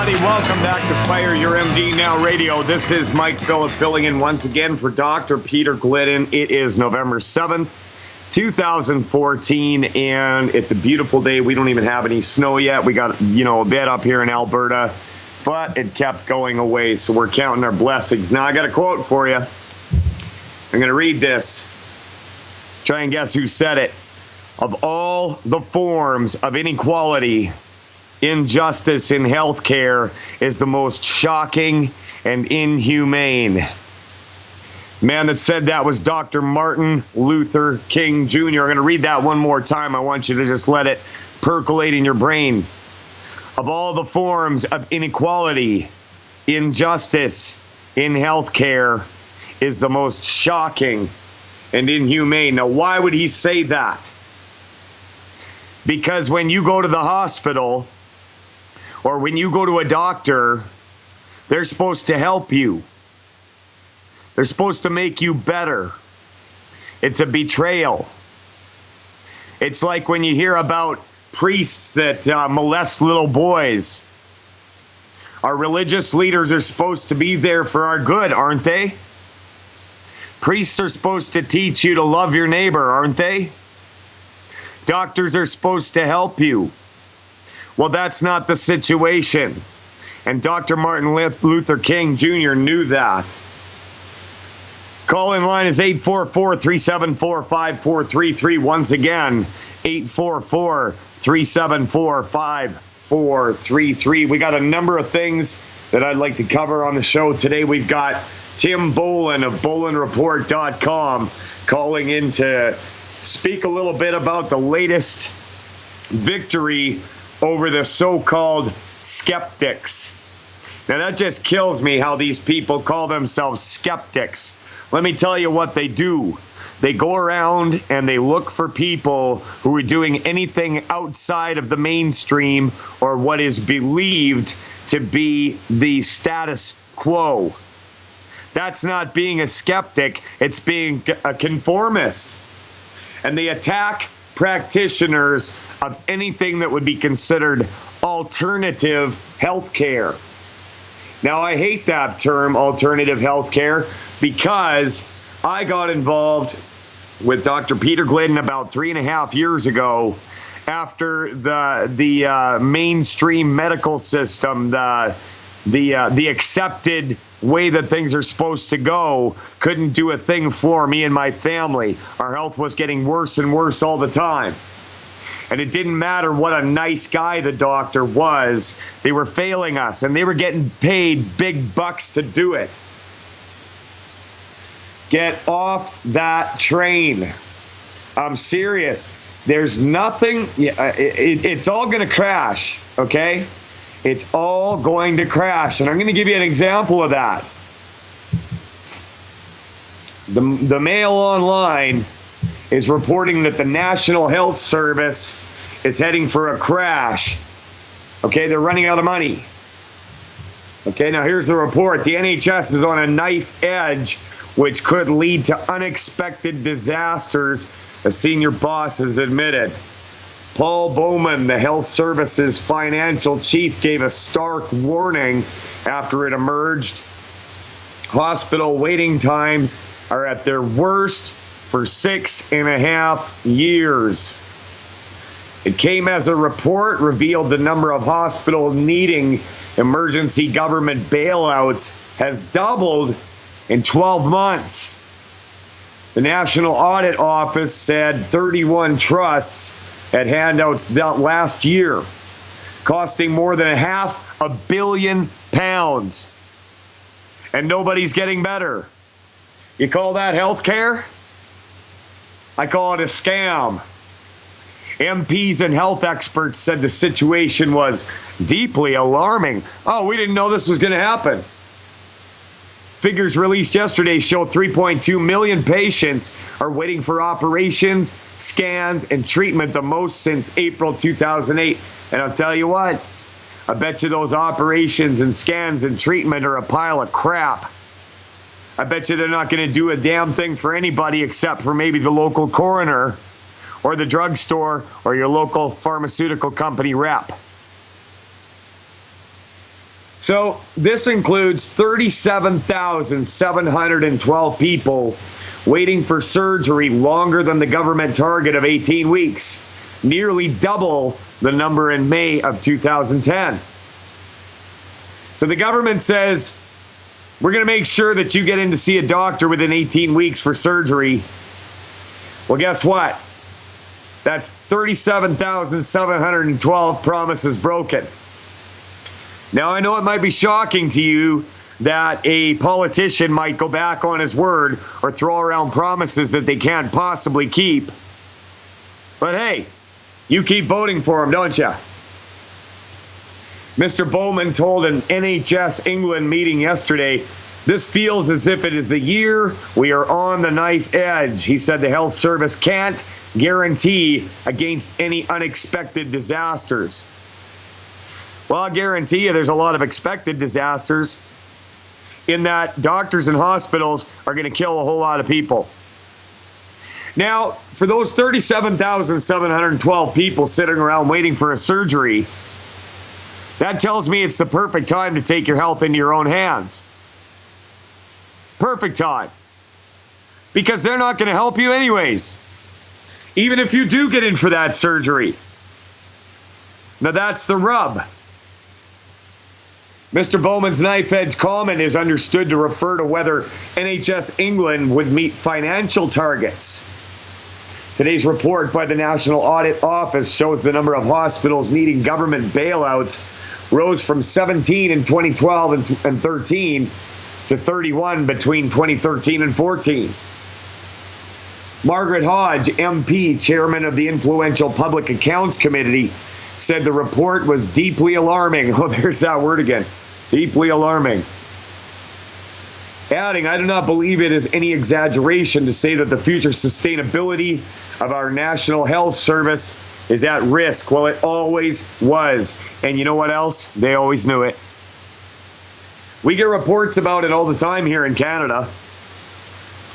everybody. Welcome back to Fire Your MD Now Radio. This is Mike Phillip filling in once again for Dr. Peter Glidden. It is November 7th, 2014, and it's a beautiful day. We don't even have any snow yet. We got, a bit up here in Alberta, but it kept going away, so we're counting our blessings. Now, I got a quote for you. I'm going to read this. Try and guess who said it. Of all the forms of inequality, injustice in healthcare is the most shocking and inhumane. Man that said that was Dr. Martin Luther King Jr. I'm going to read that one more time. I want you to just let it percolate in your brain. Of all the forms of inequality, injustice in healthcare is the most shocking and inhumane. Now, why would he say that? Because when you go to the hospital or when you go to a doctor, they're supposed to help you. They're supposed to make you better. It's a betrayal. It's like when you hear about priests that molest little boys. Our religious leaders are supposed to be there for our good, aren't they? Priests are supposed to teach you to love your neighbor, aren't they? Doctors are supposed to help you. Well, that's not the situation. And Dr. Martin Luther King Jr. knew that. Call-in line is 844-374-5433. Once again, 844-374-5433. We got a number of things that I'd like to cover on the show today. We've got Tim Boland of BolandReport.com calling in to speak a little bit about the latest victory over the so-called skeptics. Now, that just kills me how these people call themselves skeptics. Let me tell you what they do. They go around and they look for people who are doing anything outside of the mainstream or what is believed to be the status quo. That's not being a skeptic, it's being a conformist. And they attack practitioners of anything that would be considered alternative healthcare. Now, I hate that term, alternative healthcare, because I got involved with Dr. Peter Glidden about 3.5 years ago after the mainstream medical system, the accepted way that things are supposed to go, couldn't do a thing for me and my family. Our health was getting worse and worse all the time. And it didn't matter what a nice guy the doctor was, they were failing us, and they were getting paid big bucks to do it. Get off that train. I'm serious. There's nothing, it's all going to crash, okay? It's all going to crash. And I'm going to give you an example of that. The Mail Online is reporting that the National Health Service is heading for a crash. Okay, they're running out of money. Okay, now here's the report. The NHS is on a knife edge, which could lead to unexpected disasters, a senior boss has admitted. Paul Bowman, the health service's financial chief, gave a stark warning after it emerged. Hospital waiting times are at their worst for 6.5 years. It came as a report revealed the number of hospitals needing emergency government bailouts has doubled in 12 months. The National Audit Office said 31 trusts had handouts last year, costing more than £500 million, and nobody's getting better. You call that healthcare? I call it a scam. MPs and health experts said the situation was deeply alarming. Oh, we didn't know this was going to happen. Figures released yesterday show 3.2 million patients are waiting for operations, scans, and treatment, the most since April 2008. And I'll tell you what, I bet you those operations and scans and treatment are a pile of crap. I bet you they're not going to do a damn thing for anybody except for maybe the local coroner or the drugstore or your local pharmaceutical company rep. So this includes 37,712 people waiting for surgery longer than the government target of 18 weeks, nearly double the number in May of 2010. So the government says, we're going to make sure that you get in to see a doctor within 18 weeks for surgery. Well, guess what? That's 37,712 promises broken. Now, I know it might be shocking to you that a politician might go back on his word or throw around promises that they can't possibly keep. But hey, you keep voting for him, don't you? Mr. Bowman told an NHS England meeting yesterday, this feels as if it is the year we are on the knife edge. He said the health service can't guarantee against any unexpected disasters. Well, I'll guarantee you there's a lot of expected disasters in that doctors and hospitals are going to kill a whole lot of people. Now, for those 37,712 people sitting around waiting for a surgery, that tells me it's the perfect time to take your health into your own hands. Perfect time. Because they're not going to help you anyways. Even if you do get in for that surgery. Now that's the rub. Mr. Bowman's knife-edge comment is understood to refer to whether NHS England would meet financial targets. Today's report by the National Audit Office shows the number of hospitals needing government bailouts rose from 17 in 2012 and 13 to 31 between 2013 and 14. Margaret Hodge, MP, chairman of the influential Public Accounts Committee, said the report was deeply alarming. Oh, there's that word again. Deeply alarming. Adding, I do not believe it is any exaggeration to say that the future sustainability of our National Health Service is at risk. Well, it always was. And you know what else? They always knew it. We get reports about it all the time here in Canada.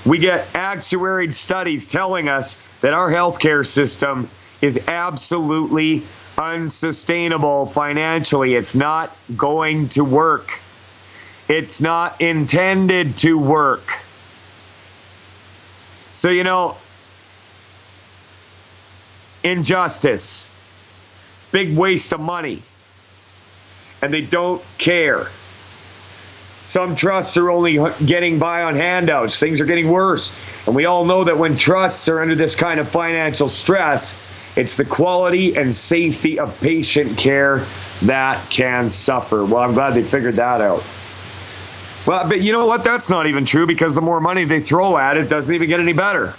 We get actuaried studies telling us that our healthcare system is absolutely unsustainable financially. It's not going to work. It's not intended to work. So, injustice, big waste of money, and they don't care. Some trusts are only getting by on handouts. Things are getting worse. And we all know that when trusts are under this kind of financial stress, it's the quality and safety of patient care that can suffer. Well, I'm glad they figured that out. Well, but you know what? That's not even true, because the more money they throw at it, doesn't even get any better.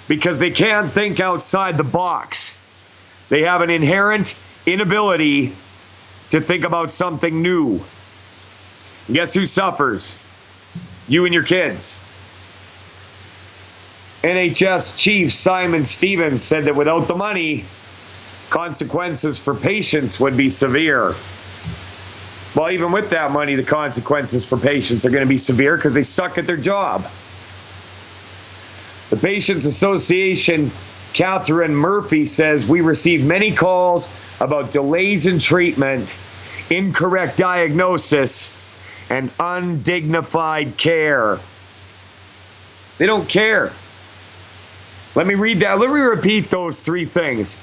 Because they can't think outside the box. They have an inherent inability to think about something new. Guess who suffers? You and your kids. NHS Chief Simon Stevens said that without the money, consequences for patients would be severe. Well, even with that money, the consequences for patients are going to be severe because they suck at their job. The Patients Association, Catherine Murphy, says we receive many calls about delays in treatment, incorrect diagnosis, and undignified care. They don't care. Let me read that. Let me repeat those three things.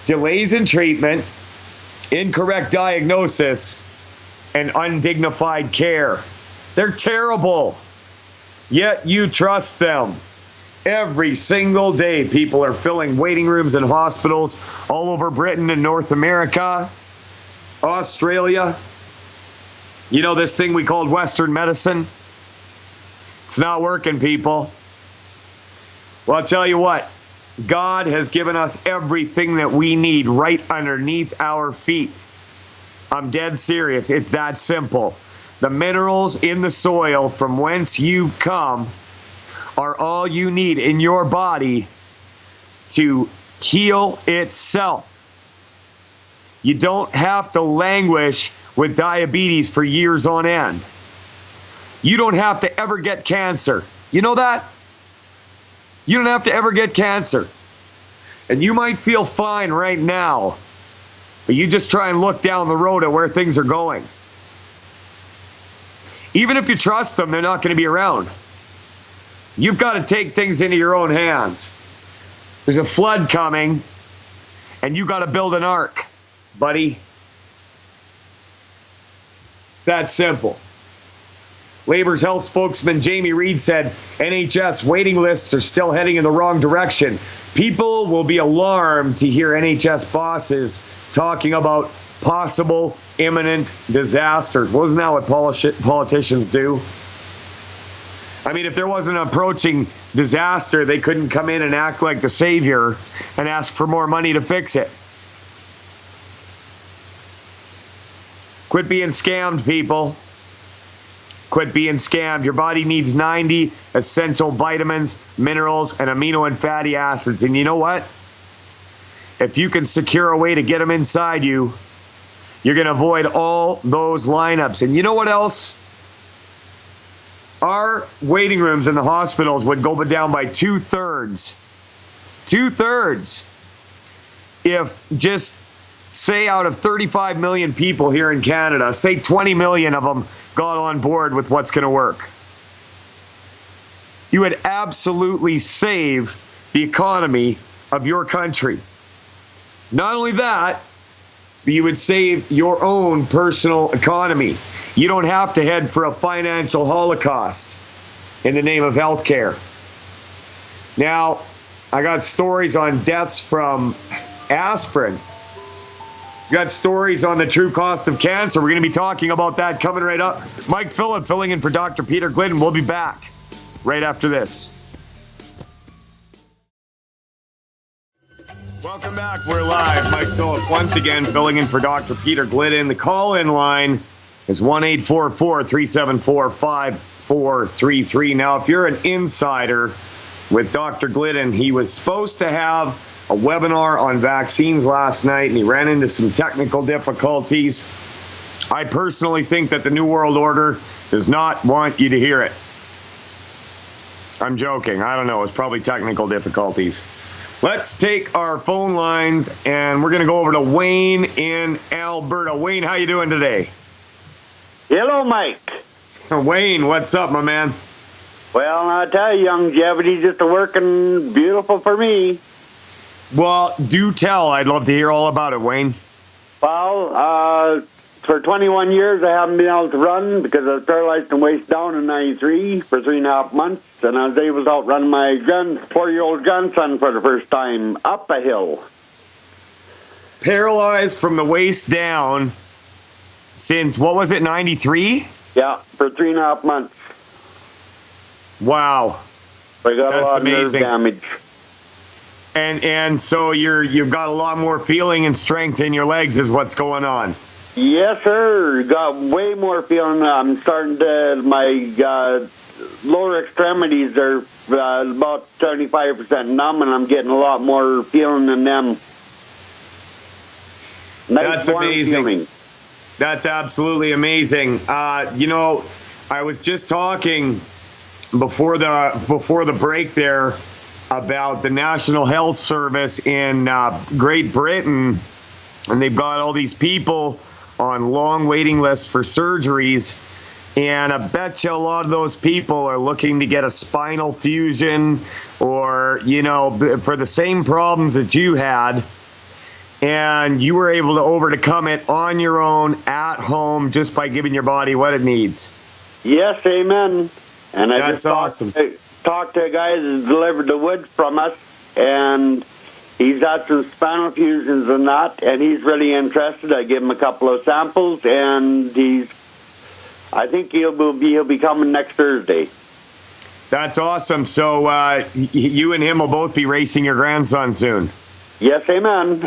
Delays in treatment, incorrect diagnosis, and undignified care. They're terrible. Yet you trust them. Every single day, people are filling waiting rooms in hospitals all over Britain and North America, Australia. You know this thing we called Western medicine? It's not working, people. Well, I'll tell you what. God has given us everything that we need right underneath our feet. I'm dead serious. It's that simple. The minerals in the soil from whence you come are all you need in your body to heal itself. You don't have to languish with diabetes for years on end. You don't have to ever get cancer. You know that? You don't have to ever get cancer. And you might feel fine right now, But you just try and look down the road at where things are going. Even if you trust them, they're not going to be around. You've got to take things into your own hands. There's a flood coming, and you got to build an ark, buddy. It's that simple. Labor's health spokesman Jamie Reid said NHS waiting lists are still heading in the wrong direction. People will be alarmed to hear NHS bosses talking about possible imminent disasters. Wasn't that what politicians do? I mean, if there wasn't an approaching disaster, they couldn't come in and act like the savior and ask for more money to fix it. Quit being scammed, people. Quit being scammed. Your body needs 90 essential vitamins, minerals, and amino and fatty acids. And you know what? If you can secure a way to get them inside you, you're going to avoid all those lineups. And you know what else? Our waiting rooms in the hospitals would go down by 2/3. 2/3. If just, say, out of 35 million people here in Canada, say 20 million of them got on board with what's going to work. You would absolutely save the economy of your country. Not only that, but you would save your own personal economy. You don't have to head for a financial holocaust in the name of healthcare. Now, I got stories on deaths from aspirin. Got stories on the true cost of cancer. We're going to be talking about that coming right up. Mike Phillip filling in for Dr. Peter Glidden. We'll be back right after this. Welcome back. We're live. Mike Phillip once again filling in for Dr. Peter Glidden. The call-in line is 1-844-374-5433. Now, if you're an insider with Dr. Glidden, he was supposed to have a webinar on vaccines last night, and he ran into some technical difficulties. I personally think that the New World Order does not want you to hear it. I'm joking. I don't know. It's probably technical difficulties. Let's take our phone lines, and we're going to go over to Wayne in Alberta. Wayne, how you doing today? Hello, Mike. Wayne, what's up, my man? Well, I tell you, longevity's just working beautiful for me. Well, do tell. I'd love to hear all about it, Wayne. Well, for 21 years, I haven't been able to run because I was paralyzed and waist down in 93 for 3.5 months, and I was able to outrun my 4-year-old grandson for the first time up a hill. Paralyzed from the waist down since, what was it, 93? Yeah, for 3.5 months. Wow. I got That's a lot of nerve amazing. damage. And so you've got a lot more feeling and strength in your legs is what's going on. Yes, sir. Got way more feeling. I'm starting to, my lower extremities are about 75% numb, and I'm getting a lot more feeling in them. That's amazing. Feeling. That's absolutely amazing. I was just talking before the break there about the National Health Service in Great Britain, and they've got all these people on long waiting lists for surgeries, and I bet you a lot of those people are looking to get a spinal fusion or, for the same problems that you had, and you were able to overcome it on your own at home just by giving your body what it needs. Yes, amen. And that's awesome. Talked to a guy that delivered the wood from us, and he's had some spinal fusions and that, and he's really interested. I gave him a couple of samples, and I think he'll be coming next Thursday. That's awesome. So you and him will both be racing your grandson soon. Yes, amen.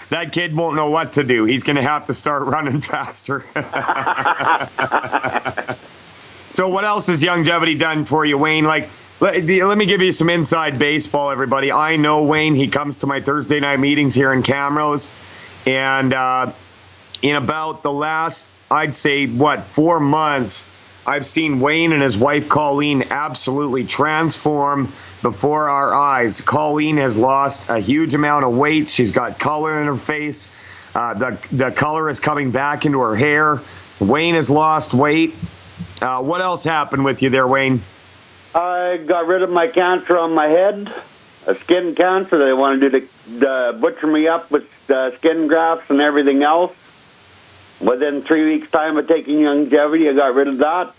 That kid won't know what to do. He's going to have to start running faster. So what else has longevity done for you, Wayne? Like, let me give you some inside baseball, everybody. I know Wayne. He comes to my Thursday night meetings here in Camrose. And in about the last, I'd say, 4 months, I've seen Wayne and his wife Colleen absolutely transform before our eyes. Colleen has lost a huge amount of weight. She's got color in her face. The color is coming back into her hair. Wayne has lost weight. What else happened with you there, Wayne? I got rid of my cancer on my head, a skin cancer. They wanted to butcher me up with skin grafts and everything else. Within 3 weeks' time of taking longevity, I got rid of that.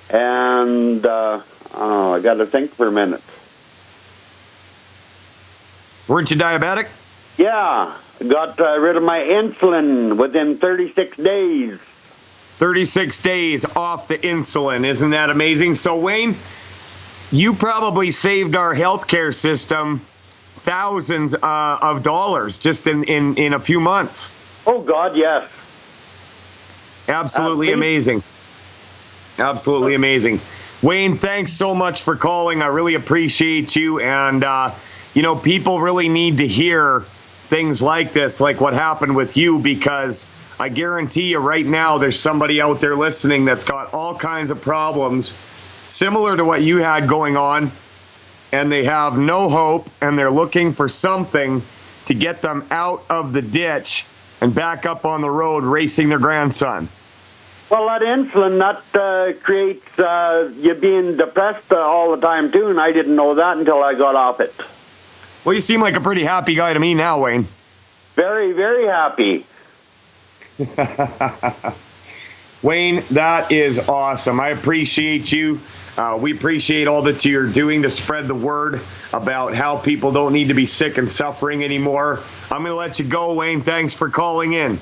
And I got to think for a minute. Weren't you diabetic? Yeah, I got rid of my insulin within 36 days. 36 days off the insulin. Isn't that amazing? So, Wayne, you probably saved our healthcare system thousands of dollars just in a few months. Oh, God, yes. Absolutely amazing. Absolutely amazing. Wayne, thanks so much for calling. I really appreciate you. And, people really need to hear things like this, like what happened with you, because I guarantee you right now there's somebody out there listening that's got all kinds of problems similar to what you had going on, and they have no hope, and they're looking for something to get them out of the ditch and back up on the road racing their grandson. Well, that insulin, that creates you being depressed all the time, too, and I didn't know that until I got off it. Well, you seem like a pretty happy guy to me now, Wayne. Very, very happy. Wayne, that is awesome. I appreciate you. We appreciate all that you're doing to spread the word about how people don't need to be sick and suffering anymore. I'm going to let you go, Wayne. Thanks for calling in.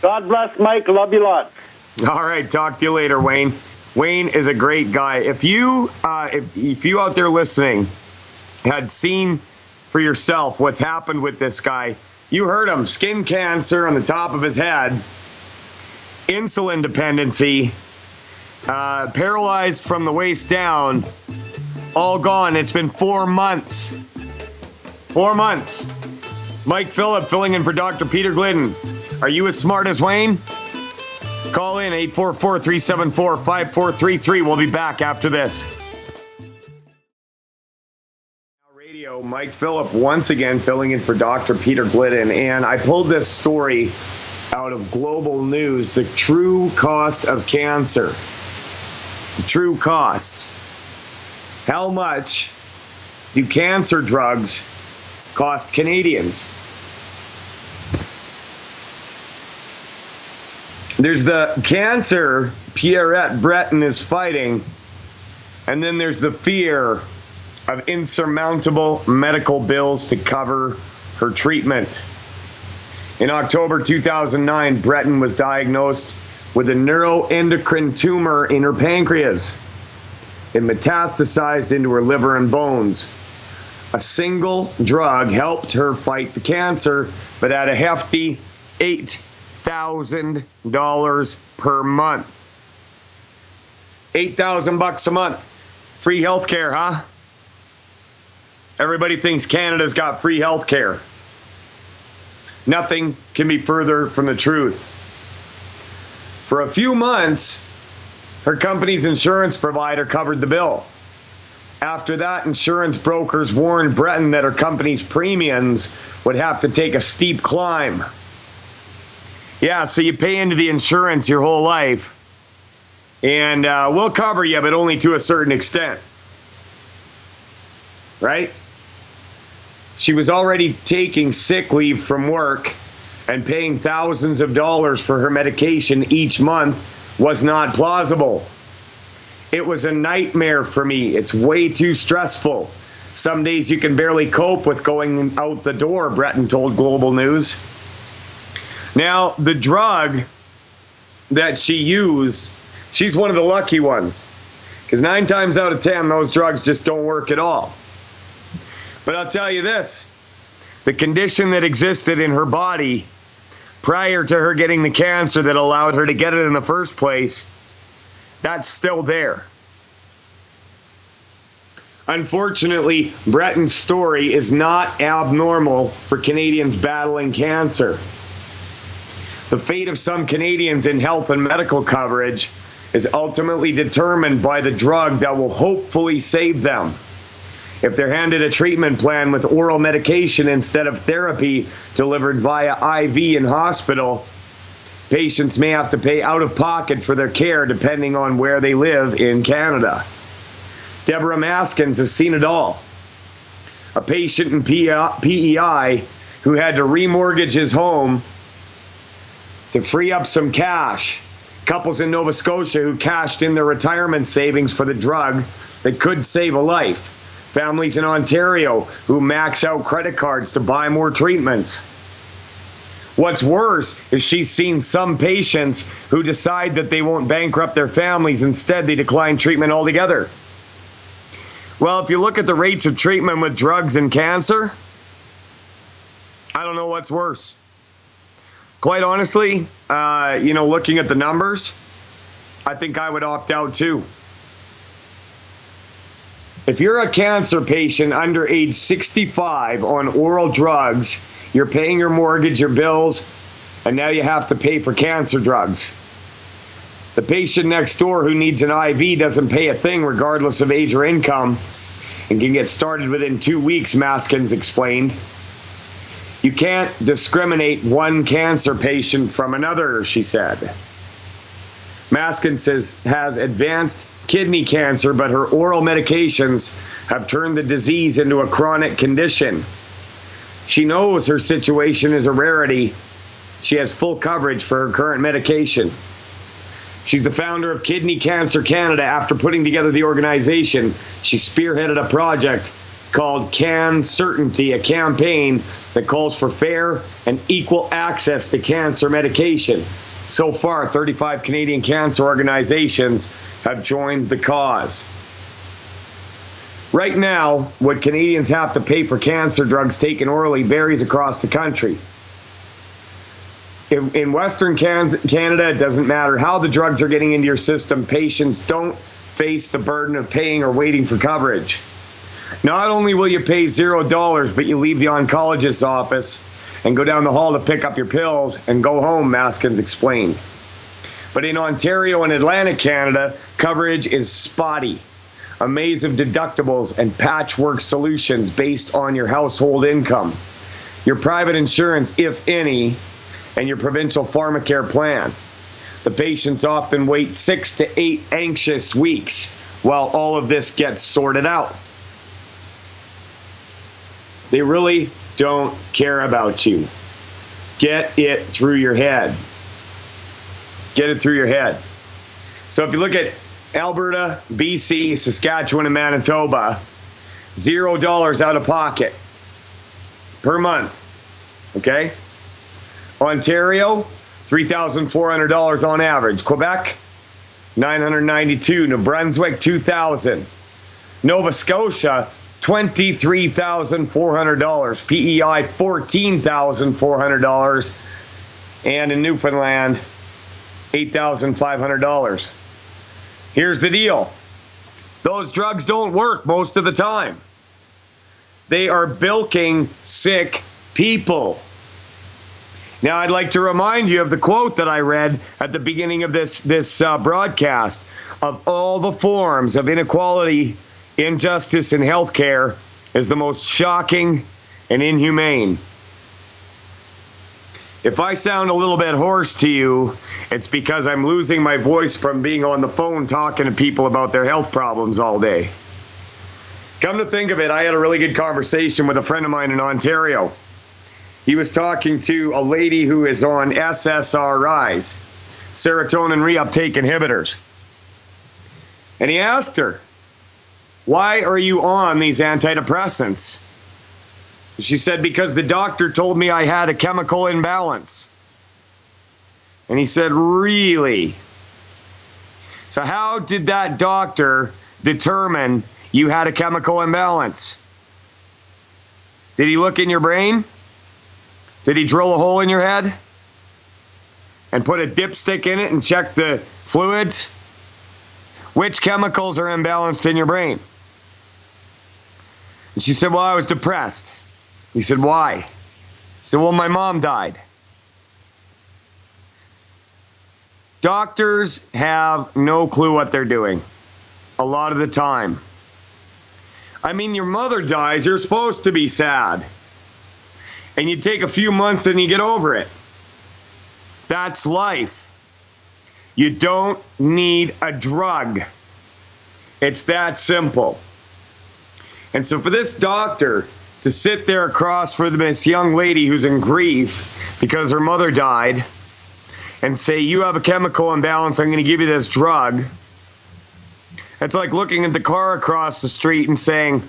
God bless, Mike. Love you lots. All right. Talk to you later, Wayne. Wayne is a great guy. If you out there listening had seen for yourself what's happened with this guy, you heard him. Skin cancer on the top of his head, insulin dependency, paralyzed from the waist down, all gone. It's been 4 months. 4 months. Mike Phillip filling in for Dr. Peter Glidden. Are you as smart as Wayne? Call in 844-374-5433. We'll be back after this. Radio, Mike Phillip once again filling in for Dr. Peter Glidden. And I pulled this story out of Global News, the true cost of cancer. The true cost. How much do cancer drugs cost Canadians? There's the cancer Pierrette Breton is fighting, and then there's the fear of insurmountable medical bills to cover her treatment. In October 2009, Breton was diagnosed with a neuroendocrine tumor in her pancreas. It metastasized into her liver and bones. A single drug helped her fight the cancer, but at a hefty $8,000 per month. $8,000 a month. Free health care, huh? Everybody thinks Canada's got free health care. Nothing can be further from the truth. For a few months, her company's insurance provider covered the bill. After that, insurance brokers warned Breton that her company's premiums would have to take a steep climb. Yeah, so you pay into the insurance your whole life, and we'll cover you, but only to a certain extent. Right? She was already taking sick leave from work, and paying thousands of dollars for her medication each month was not plausible. It was a nightmare for me. It's way too stressful. Some days you can barely cope with going out the door, Breton told Global News. Now, the drug that she used, she's one of the lucky ones. Because 9 times out of 10, those drugs just don't work at all. But I'll tell you this, the condition that existed in her body prior to her getting the cancer that allowed her to get it in the first place, that's still there. Unfortunately, Breton's story is not abnormal for Canadians battling cancer. The fate of some Canadians in health and medical coverage is ultimately determined by the drug that will hopefully save them. If they're handed a treatment plan with oral medication instead of therapy delivered via IV in hospital, patients may have to pay out of pocket for their care depending on where they live in Canada. Deborah Maskins has seen it all. A patient in PEI who had to remortgage his home to free up some cash. Couples in Nova Scotia who cashed in their retirement savings for the drug that could save a life. Families in Ontario who max out credit cards to buy more treatments. What's worse is she's seen some patients who decide that they won't bankrupt their families. Instead, they decline treatment altogether. Well, if you look at the rates of treatment with drugs and cancer, I don't know what's worse. Quite honestly, looking at the numbers, I think I would opt out too. If you're a cancer patient under age 65 on oral drugs, you're paying your mortgage, your bills, and now you have to pay for cancer drugs. The patient next door who needs an IV doesn't pay a thing regardless of age or income and can get started within 2 weeks, Maskins explained. You can't discriminate one cancer patient from another, she said. Maskins has advanced kidney cancer, but her oral medications have turned the disease into a chronic condition. She knows her situation is a rarity. She has full coverage for her current medication. She's the founder of Kidney Cancer Canada. After putting together the organization, she spearheaded a project called Can Certainty, a campaign that calls for fair and equal access to cancer medication. So far, 35 Canadian cancer organizations have joined the cause. Right now, what Canadians have to pay for cancer drugs taken orally varies across the country. In Western Canada, it doesn't matter how the drugs are getting into your system, patients don't face the burden of paying or waiting for coverage. Not only will you pay $0, but you leave the oncologist's office and go down the hall to pick up your pills and go home, Maskins explained. But in Ontario and Atlantic Canada, coverage is spotty. A maze of deductibles and patchwork solutions based on your household income, your private insurance, if any, and your provincial pharmacare plan. The patients often wait 6 to 8 anxious weeks while all of this gets sorted out. They really don't care about you. Get it through your head. Get it through your head. So if you look at Alberta, BC, Saskatchewan, and Manitoba, $0 out of pocket per month. Okay? Ontario, $3,400 on average. Quebec, $992. New Brunswick, $2,000. Nova Scotia, $23,400. PEI, $14,400. And in Newfoundland, $8,500. Here's the deal. Those drugs don't work most of the time. They are bilking sick people. Now, I'd like to remind you of the quote that I read at the beginning of this broadcast. Of all the forms of inequality, injustice in healthcare is the most shocking and inhumane. If I sound a little bit hoarse to you, it's because I'm losing my voice from being on the phone talking to people about their health problems all day. Come to think of it, I had a really good conversation with a friend of mine in Ontario. He was talking to a lady who is on SSRIs, serotonin reuptake inhibitors. And he asked her, "Why are you on these antidepressants?" She said, "Because the doctor told me I had a chemical imbalance." And he said, "Really? So how did that doctor determine you had a chemical imbalance? Did he look in your brain? Did he drill a hole in your head and put a dipstick in it and check the fluids? Which chemicals are imbalanced in your brain?" And she said, "Well, I was depressed." He said, "Why?" She said, "Well, my mom died." Doctors have no clue what they're doing a lot of the time. I mean, your mother dies, you're supposed to be sad. And you take a few months and you get over it. That's life. You don't need a drug. It's that simple. And so for this doctor to sit there across from this young lady who's in grief because her mother died and say, you have a chemical imbalance, I'm going to give you this drug. It's like looking at the car across the street and saying,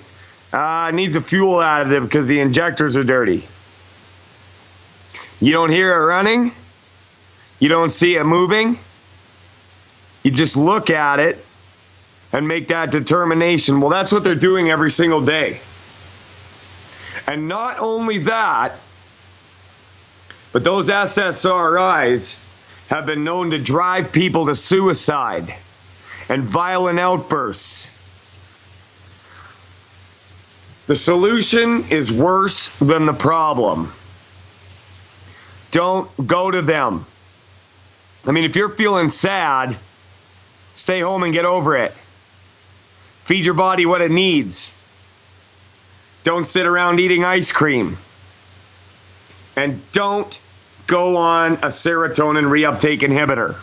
it needs a fuel additive because the injectors are dirty. You don't hear it running. You don't see it moving. You just look at it and make that determination. Well, that's what they're doing every single day. And not only that, but those SSRIs have been known to drive people to suicide and violent outbursts. The solution is worse than the problem. Don't go to them. I mean, if you're feeling sad, stay home and get over it. Feed your body what it needs. Don't sit around eating ice cream. And don't go on a serotonin reuptake inhibitor.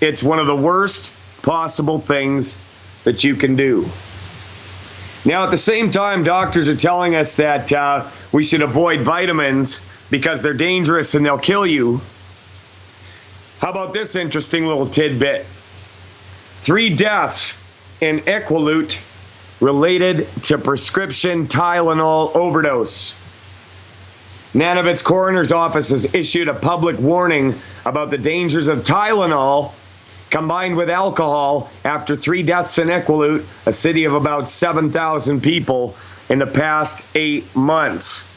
It's one of the worst possible things that you can do. Now, at the same time, doctors are telling us that we should avoid vitamins because they're dangerous and they'll kill you. How about this interesting little tidbit? 3 deaths in Equilute related to prescription Tylenol overdose. Nanovet's coroner's office has issued a public warning about the dangers of Tylenol combined with alcohol after 3 deaths in Equilute, a city of about 7,000 people, in the past 8 months.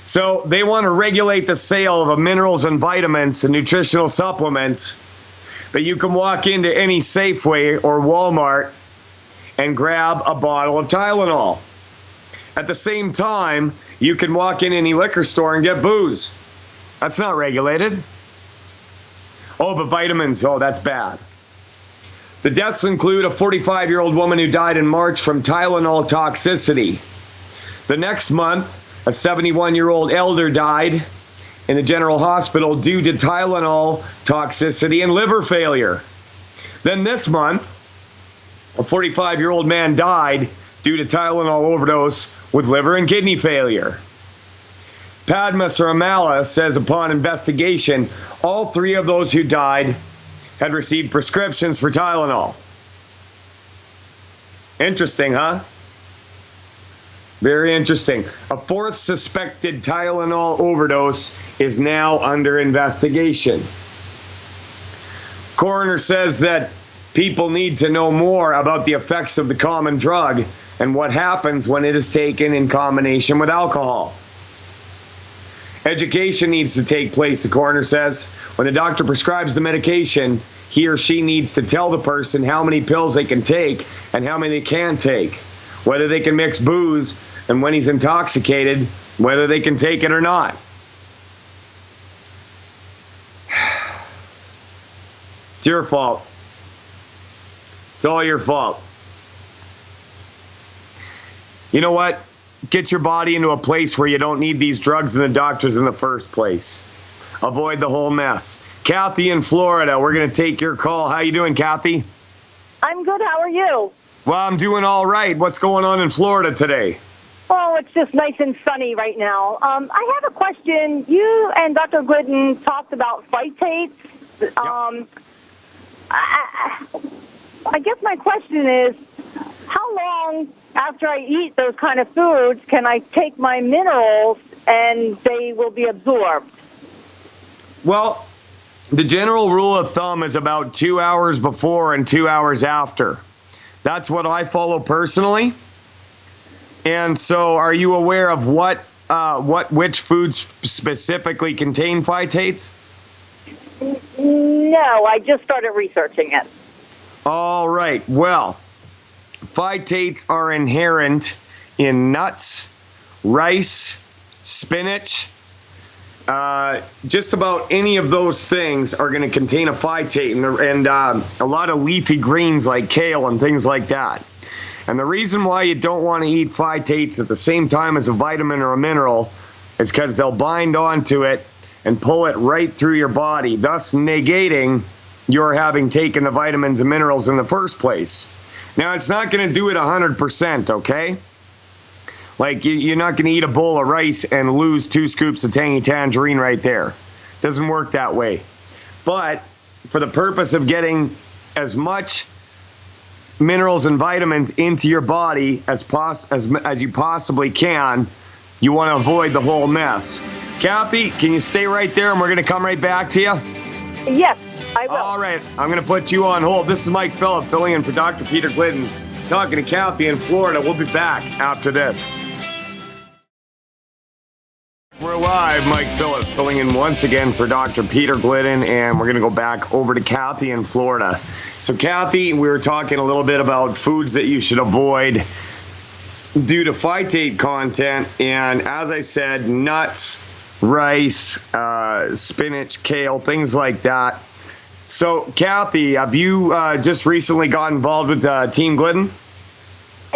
So they want to regulate the sale of minerals and vitamins and nutritional supplements, but you can walk into any Safeway or Walmart and grab a bottle of Tylenol. At the same time, you can walk in any liquor store and get booze. That's not regulated. Oh, but vitamins, oh, that's bad. The deaths include a 45-year-old woman who died in March from Tylenol toxicity. The next month, a 71-year-old elder died in the General Hospital due to Tylenol toxicity and liver failure. Then this month, a 45-year-old man died due to Tylenol overdose with liver and kidney failure. Padma Saramala says upon investigation, all 3 of those who died had received prescriptions for Tylenol. Interesting, huh? Very interesting. A 4th suspected Tylenol overdose is now under investigation. Coroner says that people need to know more about the effects of the common drug and what happens when it is taken in combination with alcohol. Education needs to take place, the coroner says. When the doctor prescribes the medication, he or she needs to tell the person how many pills they can take and how many they can't take, whether they can mix booze, and when he's intoxicated, whether they can take it or not. It's your fault. It's all your fault. You know what? Get your body into a place where you don't need these drugs and the doctors in the first place. Avoid the whole mess. Kathy in Florida, we're going to take your call. How you doing, Kathy? I'm good. How are you? Well, I'm doing all right. What's going on in Florida today? Oh, it's just nice and sunny right now. I have a question. You and Dr. Glidden talked about phytates. Yep. I guess my question is, how long after I eat those kind of foods can I take my minerals and they will be absorbed? Well, the general rule of thumb is about 2 hours before and 2 hours after. That's what I follow personally. And so are you aware of which foods specifically contain phytates? No, I just started researching it. All right. Well, phytates are inherent in nuts, rice, spinach, just about any of those things are going to contain a phytate, and a lot of leafy greens like kale and things like that. And the reason why you don't want to eat phytates at the same time as a vitamin or a mineral is because they'll bind onto it and pull it right through your body, thus negating your having taken the vitamins and minerals in the first place. Now, it's not going to do it 100%, okay? Like, you're not going to eat a bowl of rice and lose 2 scoops of tangy tangerine right there. Doesn't work that way. But for the purpose of getting as much minerals and vitamins into your body as you possibly can, you want to avoid the whole mess. Cappy, can you stay right there and we're going to come right back to you? Yes, I will. All right, I'm going to put you on hold. This is Mike Phillip filling in for Dr. Peter Glidden, talking to Cappy in Florida. We'll be back after this. We're live. Mike Phillip filling in once again for Dr. Peter Glidden, and we're going to go back over to Kathy in Florida. So, Kathy, we were talking a little bit about foods that you should avoid due to phytate content, and as I said, nuts, rice, spinach, kale, things like that. So, Kathy, have you just recently got involved with Team Glidden?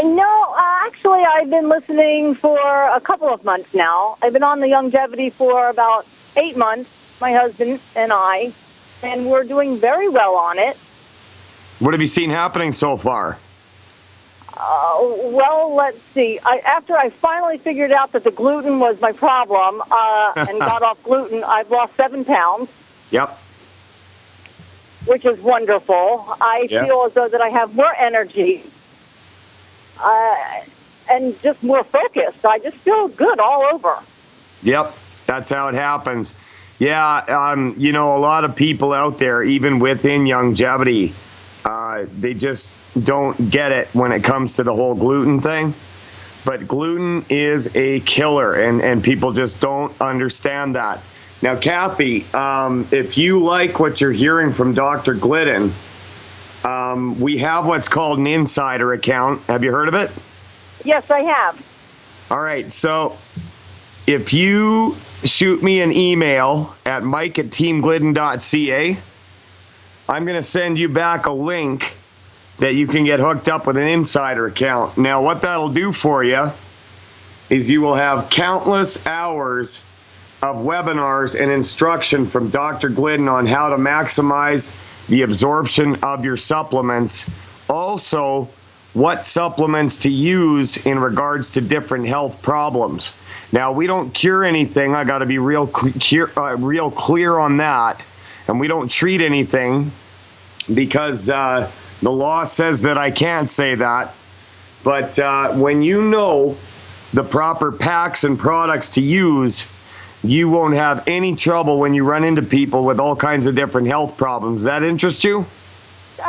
No, actually, I've been listening for a couple of months now. I've been on the longevity for about 8 months, my husband and I, and we're doing very well on it. What have you seen happening so far? Well, let's see. After I finally figured out that the gluten was my problem and got off gluten, I've lost 7 pounds. Yep. Which is wonderful. I feel as though that I have more energy and just more focused. I just feel good all over. Yep, that's how it happens. Yeah, you know, a lot of people out there, even within longevity, they just don't get it when it comes to the whole gluten thing. But gluten is a killer, and people just don't understand that. Now, Kathy, if you like what you're hearing from Dr. Glidden, we have what's called an insider account. Have you heard of it? Yes, I have. All right. So if you shoot me an email at mike@teamglidden.ca, I'm going to send you back a link that you can get hooked up with an insider account. Now, what that'll do for you is you will have countless hours of webinars and instruction from Dr. Glidden on how to maximize the absorption of your supplements. Also, what supplements to use in regards to different health problems. Now, we don't cure anything. I got to be real clear on that. And we don't treat anything because the law says that I can't say that. But when you know the proper packs and products to use, you won't have any trouble when you run into people with all kinds of different health problems. Does that interest you?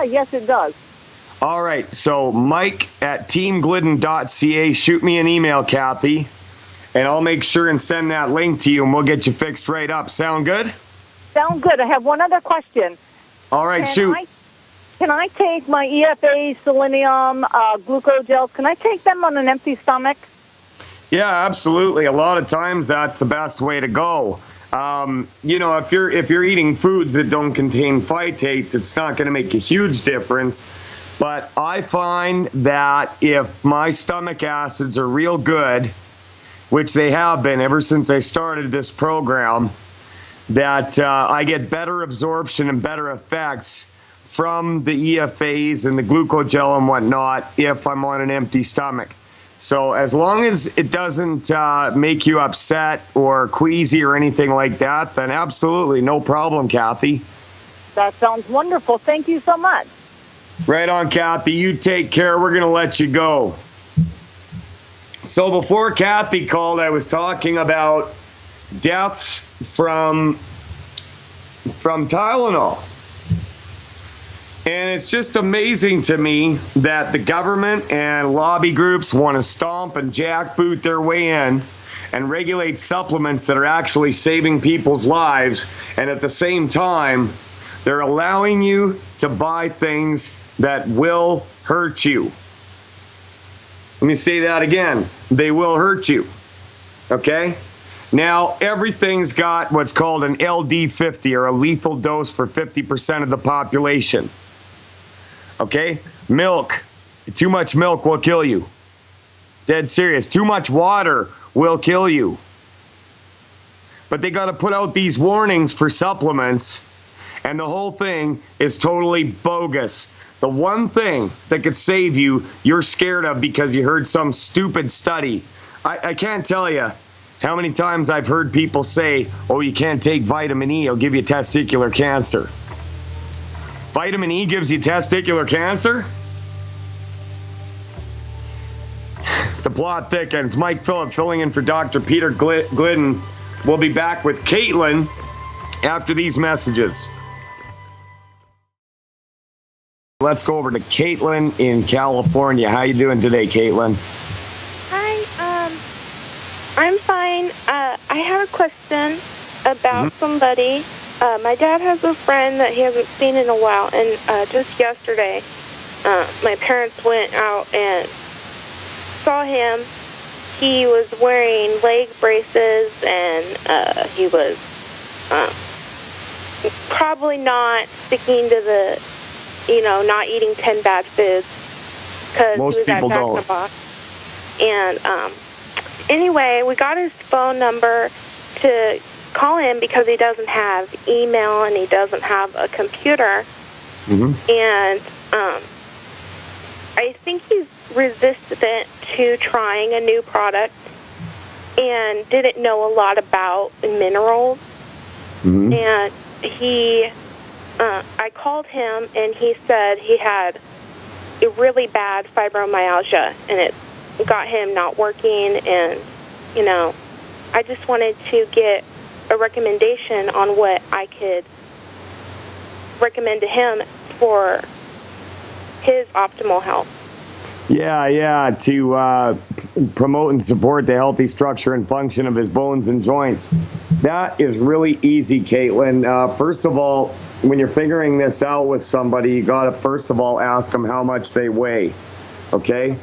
Yes, it does. All right. So mike@teamglidden.ca. Shoot me an email, Kathy, and I'll make sure and send that link to you, and we'll get you fixed right up. Sound good? Sound good. I have one other question. All right, shoot. Can I take my EFA, selenium, glucogels? Can I take them on an empty stomach? Yeah, absolutely. A lot of times that's the best way to go. You know, if you're eating foods that don't contain phytates, it's not going to make a huge difference. But I find that if my stomach acids are real good, which they have been ever since I started this program, that I get better absorption and better effects from the EFAs and the glucogel and whatnot if I'm on an empty stomach. So as long as it doesn't make you upset or queasy or anything like that, then absolutely no problem, Kathy. That sounds wonderful. Thank you so much. Right on, Kathy. You take care. We're going to let you go. So before Kathy called, I was talking about deaths from Tylenol. And it's just amazing to me that the government and lobby groups want to stomp and jackboot their way in and regulate supplements that are actually saving people's lives. And at the same time, they're allowing you to buy things that will hurt you. Let me say that again. They will hurt you. Okay? Now, everything's got what's called an LD50, or a lethal dose for 50% of the population. Okay? Milk. Too much milk will kill you. Dead serious. Too much water will kill you. But they got to put out these warnings for supplements, and the whole thing is totally bogus. The one thing that could save you, you're scared of because you heard some stupid study. I can't tell you how many times I've heard people say, oh, you can't take vitamin E, it'll give you testicular cancer. Vitamin E gives you testicular cancer? The plot thickens. Mike Phillip filling in for Dr. Peter Glidden. We'll be back with Caitlin after these messages. Let's go over to Caitlin in California. How you doing today, Caitlin? I'm fine. I have a question about somebody. My dad has a friend that he hasn't seen in a while, and just yesterday, my parents went out and saw him. He was wearing leg braces, and he was probably not sticking to the, not eating 10 bad foods, because he was at Jack Box. And anyway, we got his phone number to call him because he doesn't have email and he doesn't have a computer. And I think he's resistant to trying a new product and didn't know a lot about minerals. And I called him, and he said he had a really bad fibromyalgia, and it got him not working. And I just wanted to get a recommendation on what I could recommend to him for his optimal health. Yeah, to promote and support the healthy structure and function of his bones and joints. That is really easy, Caitlin. First of all, when you're figuring this out with somebody, you got to first of all ask them how much they weigh, okay?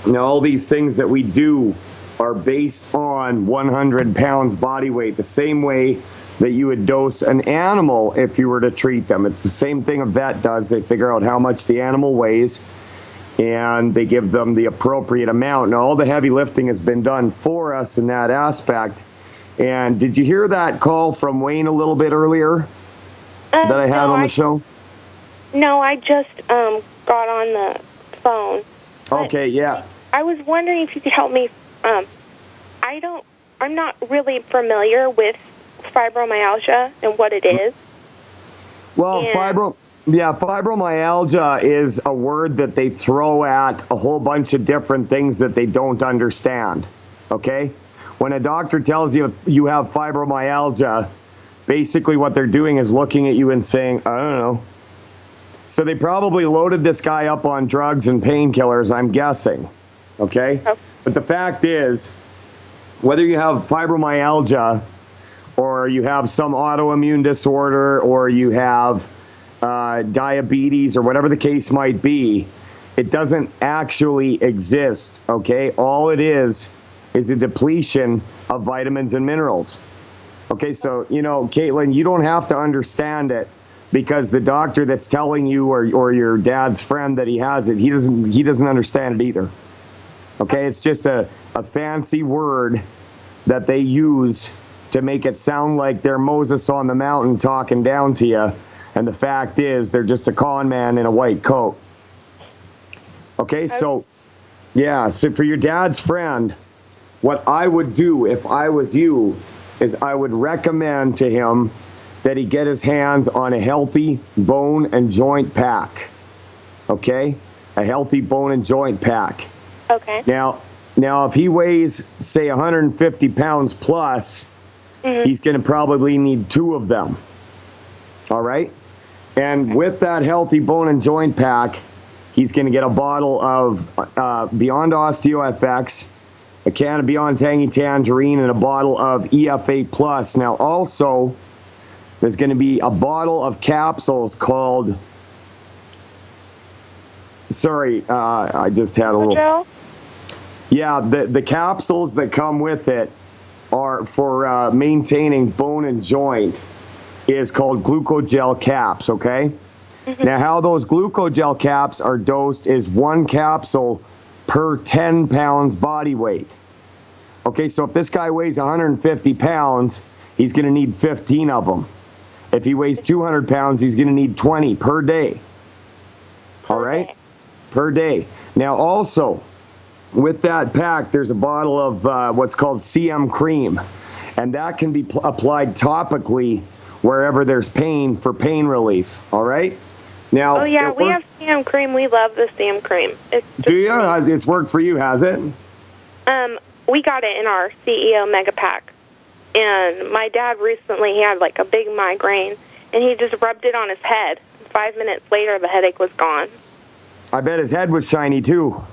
Now, all these things that we do are based on 100 pounds body weight, the same way that you would dose an animal if you were to treat them. It's the same thing a vet does. They figure out how much the animal weighs, and they give them the appropriate amount. Now, all the heavy lifting has been done for us in that aspect. And did you hear that call from Wayne a little bit earlier that I had on the show? No, I just got on the phone. Okay, yeah. I was wondering if you could help me. I'm not really familiar with fibromyalgia and what it is. Well, fibromyalgia is a word that they throw at a whole bunch of different things that they don't understand, okay? When a doctor tells you you have fibromyalgia, basically what they're doing is looking at you and saying, I don't know. So they probably loaded this guy up on drugs and painkillers, I'm guessing, okay? Oh. But the fact is, whether you have fibromyalgia or you have some autoimmune disorder or you have diabetes or whatever the case might be, it doesn't actually exist, okay? All it is a depletion of vitamins and minerals. Okay, so, Caitlin, you don't have to understand it because the doctor that's telling you or your dad's friend that he has it, he doesn't understand it either. Okay, it's just a fancy word that they use to make it sound like they're Moses on the mountain talking down to you. And the fact is, they're just a con man in a white coat. Okay, so for your dad's friend, what I would do if I was you is I would recommend to him that he get his hands on a healthy bone and joint pack. Okay? A healthy bone and joint pack. Okay. Now if he weighs, say, 150 pounds plus, he's going to probably need 2 of them. All right? And with that healthy bone and joint pack, he's going to get a bottle of Beyond OsteoFX, a can of Beyond Tangy Tangerine, and a bottle of EFA Plus. Now, also, there's going to be a bottle of capsules called... Sorry, I just had a little... Yeah, the capsules that come with it are for maintaining bone and joint is called glucogel caps, okay? Now, how those glucogel caps are dosed is 1 capsule per 10 pounds body weight. Okay, so if this guy weighs 150 pounds, he's going to need 15 of them. If he weighs 200 pounds, he's going to need 20 per day. All right? Per day. Now, also, with that pack, there's a bottle of what's called CM cream, and that can be applied topically wherever there's pain for pain relief. All right? Now, Oh yeah, we have CM cream. We love the CM cream. Do you? It's worked for you, has it? We got it in our CEO Mega Pack, and my dad recently he had like a big migraine, and he just rubbed it on his head. 5 minutes later, the headache was gone. I bet his head was shiny too.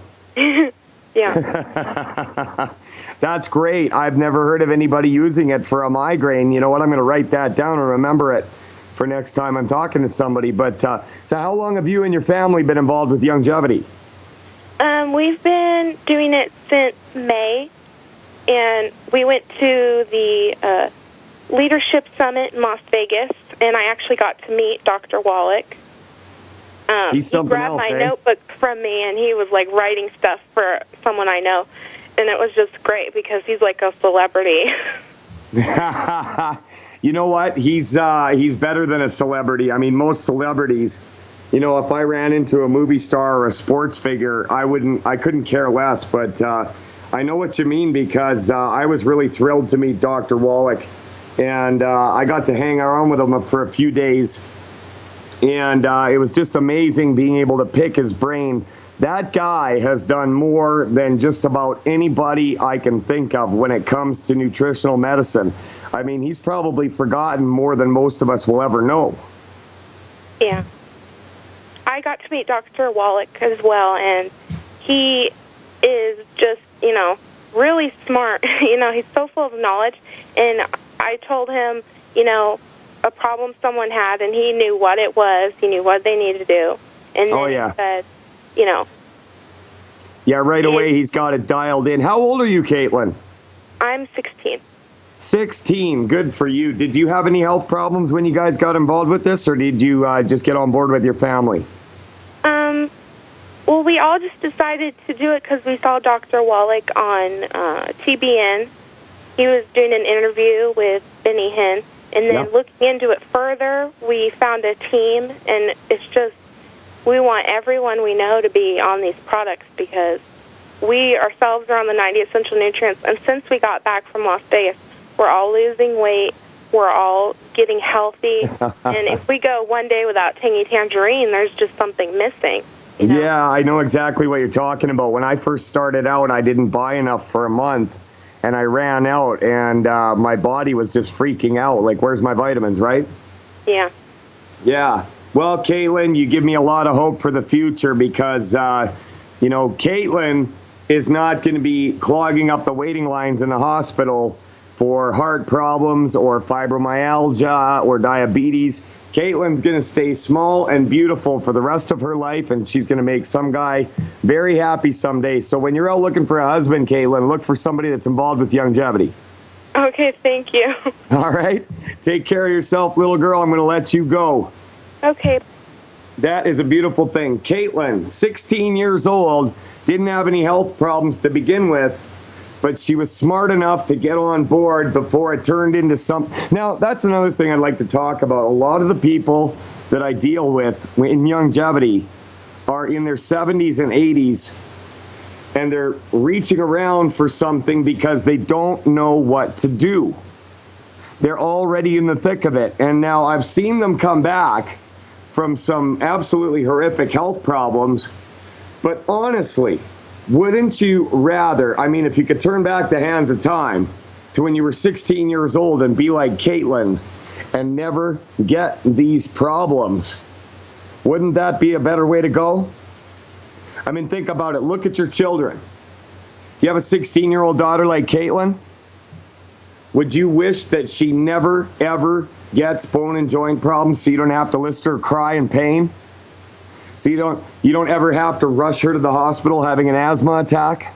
Yeah. That's great. I've never heard of anybody using it for a migraine. You know what? I'm going to write that down and remember it for next time I'm talking to somebody. But so how long have you and your family been involved with Youngevity? We've been doing it since May, and we went to the Leadership Summit in Las Vegas, and I actually got to meet Dr. Wallach. He's something he grabbed else, my eh? notebook from me, and he was like writing stuff for someone I know, and it was just great because he's like a celebrity. You know what? He's better than a celebrity. I mean, most celebrities, you know, if I ran into a movie star or a sports figure, I couldn't care less. But I know what you mean because I was really thrilled to meet Dr. Wallach, and I got to hang around with him for a few days, and it was just amazing being able to pick his brain. That guy has done more than just about anybody I can think of when it comes to nutritional medicine. I mean, he's probably forgotten more than most of us will ever know. Yeah. I got to meet Dr. Wallach as well, and he is just, you know, really smart. You know, he's so full of knowledge, and I told him, you know, a problem someone had, and he knew what it was. He knew what they needed to do. And then he said, you know. Yeah, right away he's got it dialed in. How old are you, Caitlin? I'm 16. 16. Good for you. Did you have any health problems when you guys got involved with this, or did you just get on board with your family? Well, we all just decided to do it because we saw Dr. Wallach on TBN. He was doing an interview with Benny Hinn, and then looking into it further, we found a team, and it's just, we want everyone we know to be on these products because we ourselves are on the 90 essential nutrients, and since we got back from Las Vegas, we're all losing weight, we're all getting healthy, and if we go one day without Tangy Tangerine, there's just something missing. You know? Yeah, I know exactly what you're talking about. When I first started out, I didn't buy enough for a month, and I ran out, and my body was just freaking out. Like, where's my vitamins, right? Yeah. Yeah. Well, Caitlin, you give me a lot of hope for the future because, you know, Caitlin is not going to be clogging up the waiting lines in the hospital for heart problems or fibromyalgia or diabetes. Caitlin's going to stay small and beautiful for the rest of her life, and she's going to make some guy very happy someday. So when you're out looking for a husband, Caitlin, look for somebody that's involved with Youngevity. Okay, thank you. All right? Take care of yourself, little girl. I'm going to let you go. Okay. That is a beautiful thing. Caitlin, 16 years old, didn't have any health problems to begin with, but she was smart enough to get on board before it turned into something. Now, that's another thing I'd like to talk about. A lot of the people that I deal with in Youngevity are in their 70s and 80s, and they're reaching around for something because they don't know what to do. They're already in the thick of it. And now I've seen them come back from some absolutely horrific health problems. But honestly, wouldn't you rather, I mean, if you could turn back the hands of time to when you were 16 years old and be like Caitlin and never get these problems, wouldn't that be a better way to go? I mean, think about it. Look at your children. Do you have a 16-year-old daughter like Caitlin? Would you wish that she never, ever gets bone and joint problems so you don't have to listen to her cry in pain? So you don't ever have to rush her to the hospital having an asthma attack?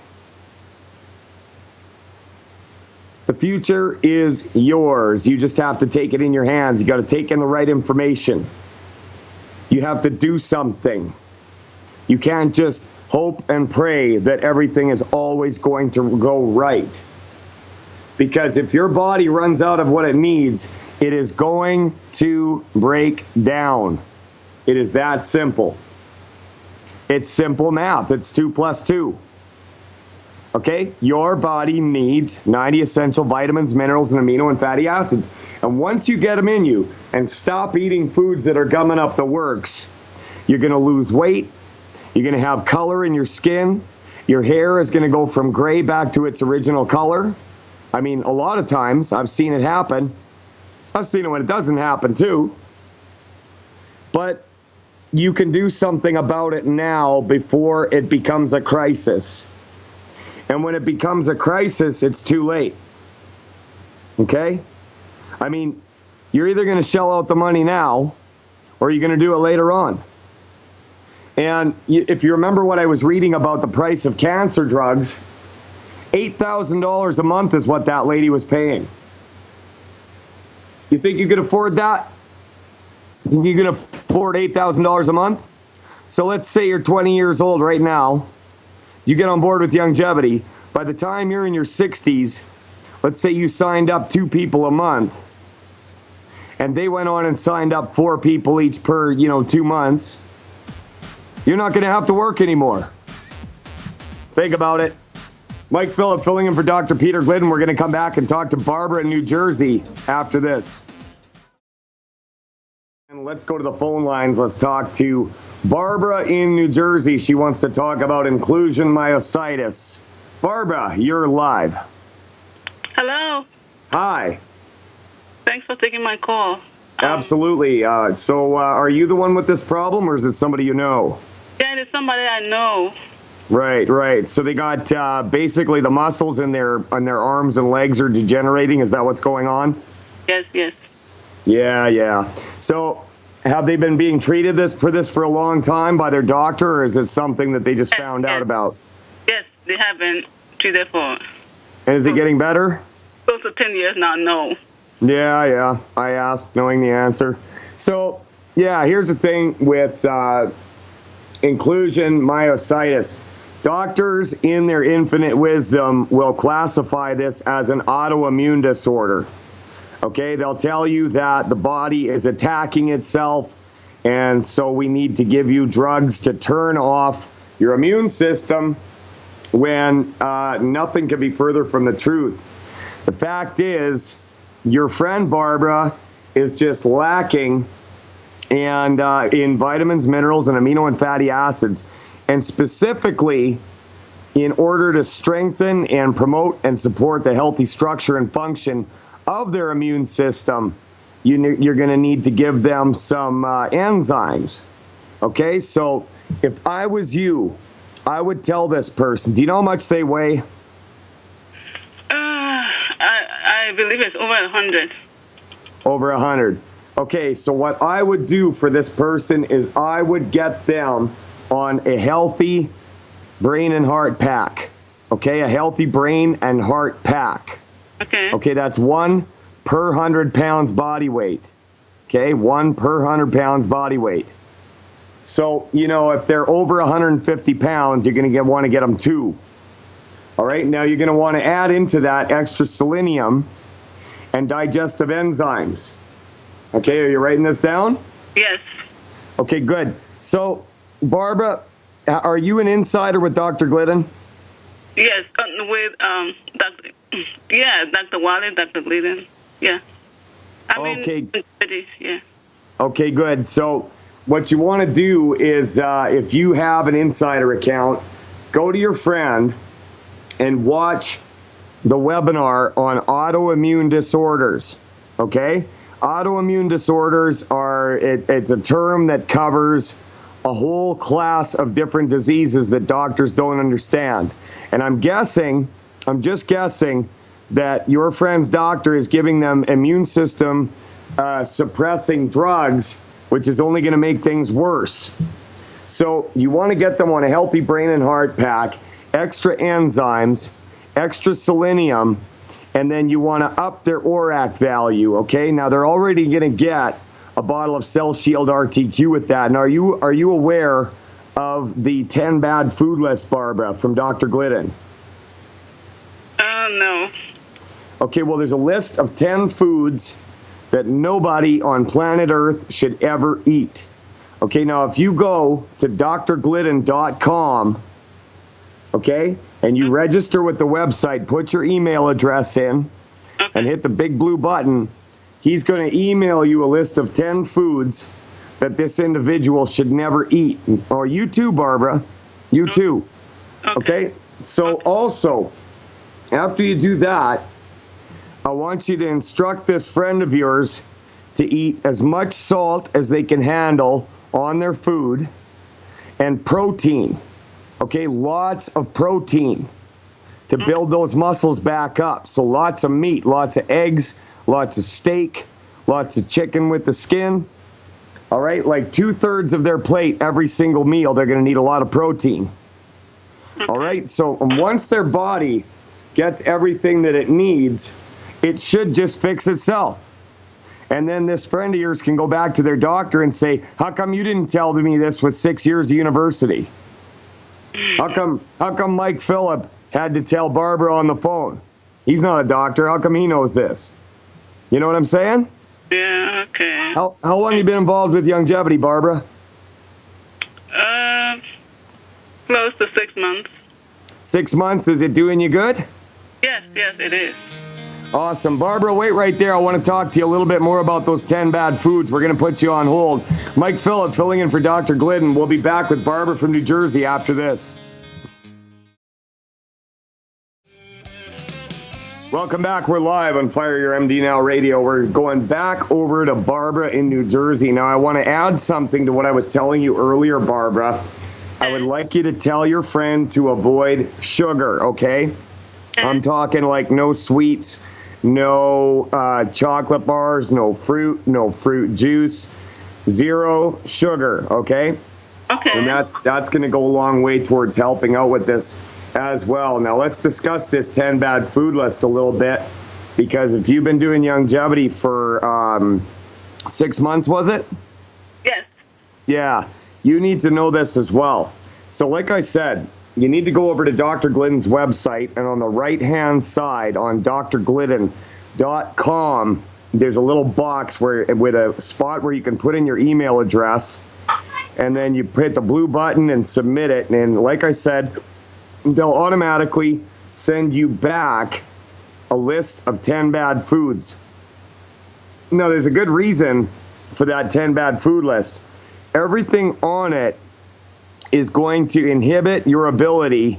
The future is yours. You just have to take it in your hands. You got to take in the right information. You have to do something. You can't just hope and pray that everything is always going to go right. Because if your body runs out of what it needs, it is going to break down. It is that simple. It's simple math. It's 2 + 2. Okay? Your body needs 90 essential vitamins, minerals, and amino and fatty acids. And once you get them in you and stop eating foods that are gumming up the works, you're going to lose weight. You're going to have color in your skin. Your hair is going to go from gray back to its original color. I mean, a lot of times I've seen it happen. I've seen it when it doesn't happen too. But you can do something about it now before it becomes a crisis. And when it becomes a crisis, it's too late. Okay? I mean, you're either going to shell out the money now or you're going to do it later on. And if you remember what I was reading about the price of cancer drugs, $8,000 a month is what that lady was paying. You think you could afford that? You can afford $8,000 a month? So let's say you're 20 years old right now. You get on board with Youngevity. By the time you're in your 60s, let's say you signed up 2 people a month, and they went on and signed up 4 people each per, 2 months. You're not going to have to work anymore. Think about it. Mike Phillip filling in for Dr. Peter Glidden. We're going to come back and talk to Barbara in New Jersey after this. And let's go to the phone lines. Let's talk to Barbara in New Jersey. She wants to talk about inclusion myositis. Barbara, you're live. Hello. Hi. Thanks for taking my call. Absolutely. So are you the one with this problem, or is it somebody you know? Yeah, it's somebody I know. Right. So they got basically the muscles in their arms and legs are degenerating. Is that what's going on? Yes. Yeah. So have they been being treated for a long time by their doctor, or is it something that they just found out about? Yes, they have been treated for. And is it getting better? Close to 10 years now, no. Yeah. I asked knowing the answer. So, yeah, here's the thing with inclusion myositis. Doctors, in their infinite wisdom, will classify this as an autoimmune disorder. Okay, they'll tell you that the body is attacking itself, and so we need to give you drugs to turn off your immune system when nothing can be further from the truth. The fact is, your friend Barbara is just lacking in vitamins, minerals, and amino and fatty acids. And specifically, in order to strengthen and promote and support the healthy structure and function of their immune system, you're going to need to give them some enzymes. Okay, so if I was you, I would tell this person, do you know how much they weigh? I believe it's over 100. Over 100. Okay, so what I would do for this person is I would get them on a healthy brain and heart pack. Okay, a healthy brain and heart pack. Okay, that's 1 per 100 pounds body weight. Okay, 1 per 100 pounds body weight. So, if they're over 150 pounds, you're going to want to get them 2. All right, now you're going to want to add into that extra selenium and digestive enzymes. Okay, are you writing this down? Yes. Okay, good. So, Barbara, are you an insider with Dr. Glidden? Yes, with Dr. Wiley, Dr. Glidden. Yeah. Okay. Yeah. Okay, good. So, what you want to do is, if you have an insider account, go to your friend and watch the webinar on autoimmune disorders. Okay? Autoimmune disorders it's a term that covers a whole class of different diseases that doctors don't understand. And I'm just guessing that your friend's doctor is giving them immune system suppressing drugs, which is only going to make things worse. So you want to get them on a healthy brain and heart pack, extra enzymes, extra selenium, and then you want to up their ORAC value, okay? Now, they're already going to get a bottle of Cell Shield RTQ with that. And are you aware of the 10 bad food list, Barbara, from Dr. Glidden? No. Okay, well, there's a list of 10 foods that nobody on planet Earth should ever eat. Okay, now if you go to drglidden.com, okay, and you register with the website, put your email address in, and hit the big blue button, he's going to email you a list of 10 foods that this individual should never eat. Or you too, Barbara. You too. Okay? So also, after you do that, I want you to instruct this friend of yours to eat as much salt as they can handle on their food and protein. Okay, lots of protein to build those muscles back up. So lots of meat, lots of eggs, lots of steak, lots of chicken with the skin. All right, like 2/3 of their plate every single meal, they're going to need a lot of protein. All right, so once their body gets everything that it needs, it should just fix itself. And then this friend of yours can go back to their doctor and say, how come you didn't tell me this with 6 years of university? How come Mike Phillip had to tell Barbara on the phone? He's not a doctor. How come he knows this? You know what I'm saying? Yeah, okay. How long you been involved with longevity, Barbara? Close to 6 months. 6 months. Is it doing you good? Yes, it is. Awesome. Barbara, wait right there. I want to talk to you a little bit more about those 10 bad foods. We're going to put you on hold. Mike Phillip filling in for Dr. Glidden. We'll be back with Barbara from New Jersey after this. Welcome back. We're live on Fire Your MD Now Radio. We're going back over to Barbara in New Jersey. Now, I want to add something to what I was telling you earlier, Barbara. I would like you to tell your friend to avoid sugar, okay? I'm talking like no sweets, no chocolate bars, no fruit juice, zero sugar, okay? Okay. And that's going to go a long way towards helping out with this as well. Now, let's discuss this 10 bad food list a little bit, because if you've been doing longevity for 6 months, was it? Yes. Yeah, you need to know this as well. So like I said, you need to go over to Dr. Glidden's website, and on the right-hand side on drglidden.com, there's a little box with a spot where you can put in your email address, and then you hit the blue button and submit it. And like I said, they'll automatically send you back a list of 10 bad foods. Now, there's a good reason for that 10 bad food list. Everything on it is going to inhibit your ability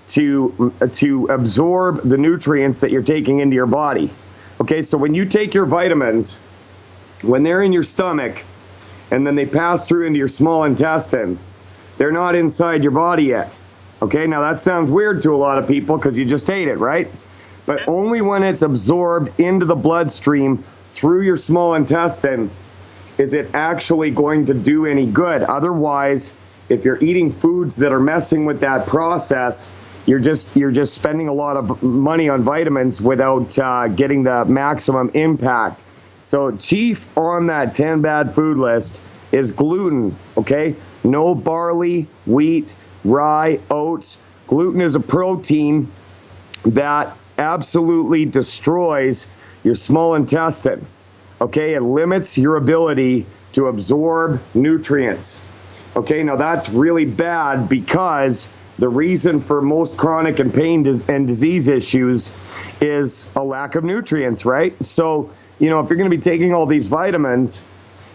to absorb the nutrients that you're taking into your body. Okay, so when you take your vitamins, when they're in your stomach and then they pass through into your small intestine, they're not inside your body yet. Okay, now that sounds weird to a lot of people because you just ate it, right? But only when it's absorbed into the bloodstream through your small intestine is it actually going to do any good. Otherwise, if you're eating foods that are messing with that process, you're just spending a lot of money on vitamins without getting the maximum impact. So chief on that 10 bad food list is gluten, okay? No barley, wheat, rye, oats. Gluten is a protein that absolutely destroys your small intestine, okay? It limits your ability to absorb nutrients. Okay, now that's really bad because the reason for most chronic and pain and disease issues is a lack of nutrients, right? So, if you're going to be taking all these vitamins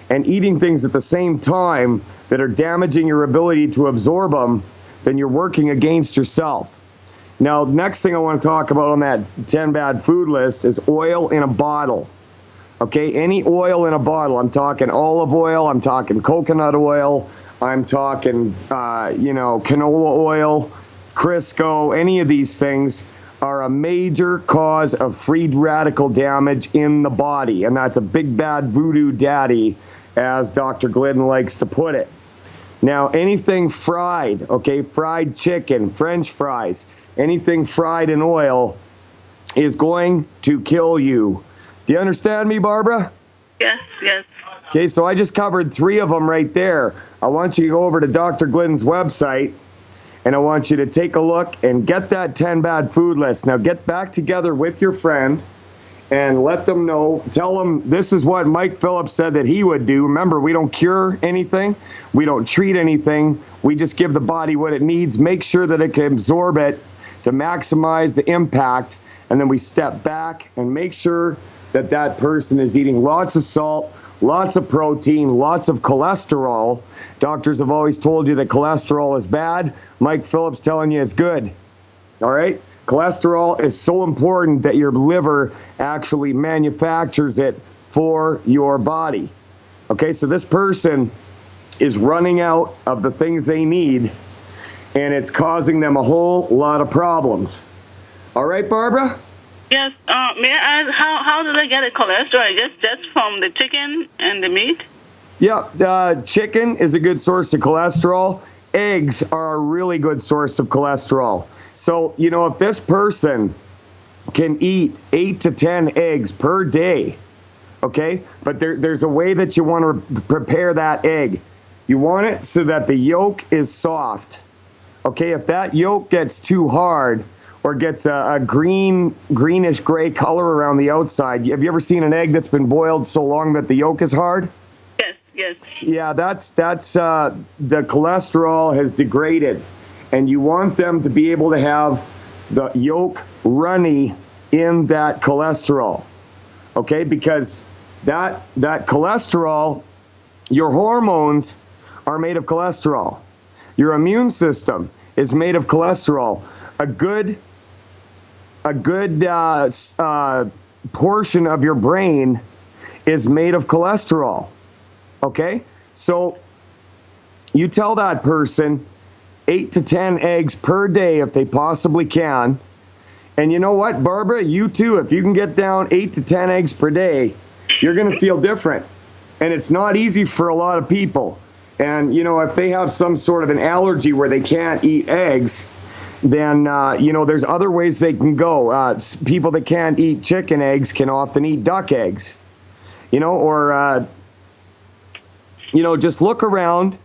and eating things at the same time that are damaging your ability to absorb them, then you're working against yourself. Now, next thing I want to talk about on that 10 bad food list is oil in a bottle. Okay, any oil in a bottle. I'm talking olive oil, I'm talking coconut oil, I'm talking, canola oil, Crisco. Any of these things are a major cause of free radical damage in the body. And that's a big bad voodoo daddy, as Dr. Glidden likes to put it. Now, anything fried, okay, fried chicken, French fries, anything fried in oil is going to kill you. Do you understand me, Barbara? Yes, yes. Okay, so I just covered 3 of them right there. I want you to go over to Dr. Glidden's website, and I want you to take a look and get that 10 bad food list. Now get back together with your friend and let them know, tell them this is what Mike Phillips said that he would do. Remember, we don't cure anything. We don't treat anything. We just give the body what it needs, make sure that it can absorb it to maximize the impact, and then we step back and make sure that that person is eating lots of salt, lots of protein, lots of cholesterol. Doctors have always told you that cholesterol is bad. Mike Phillips telling you it's good. All right? Cholesterol is so important that your liver actually manufactures it for your body. Okay, so this person is running out of the things they need, and it's causing them a whole lot of problems. All right, Barbara? Yes. May I ask, how do they get a cholesterol? I guess just from the chicken and the meat? Yeah, chicken is a good source of cholesterol. Eggs are a really good source of cholesterol. So, you know, if this person can eat 8 to 10 eggs per day, okay, but there's a way that you want to prepare that egg. You want it so that the yolk is soft. Okay, if that yolk gets too hard or gets a greenish gray color around the outside, have you ever seen an egg that's been boiled so long that the yolk is hard? Yes, yes. Yeah, that's the cholesterol has degraded, and you want them to be able to have the yolk runny in that cholesterol, okay? Because that cholesterol, your hormones are made of cholesterol. Your immune system is made of cholesterol. A good portion of your brain is made of cholesterol. Okay? So you tell that person 8 to 10 eggs per day if they possibly can. And you know what, Barbara? You too, if you can get down 8 to 10 eggs per day, you're going to feel different. And it's not easy for a lot of people. And, you know, if they have some sort of an allergy where they can't eat eggs, then, you know, there's other ways they can go. People that can't eat chicken eggs can often eat duck eggs, you know, or, you know, just look around,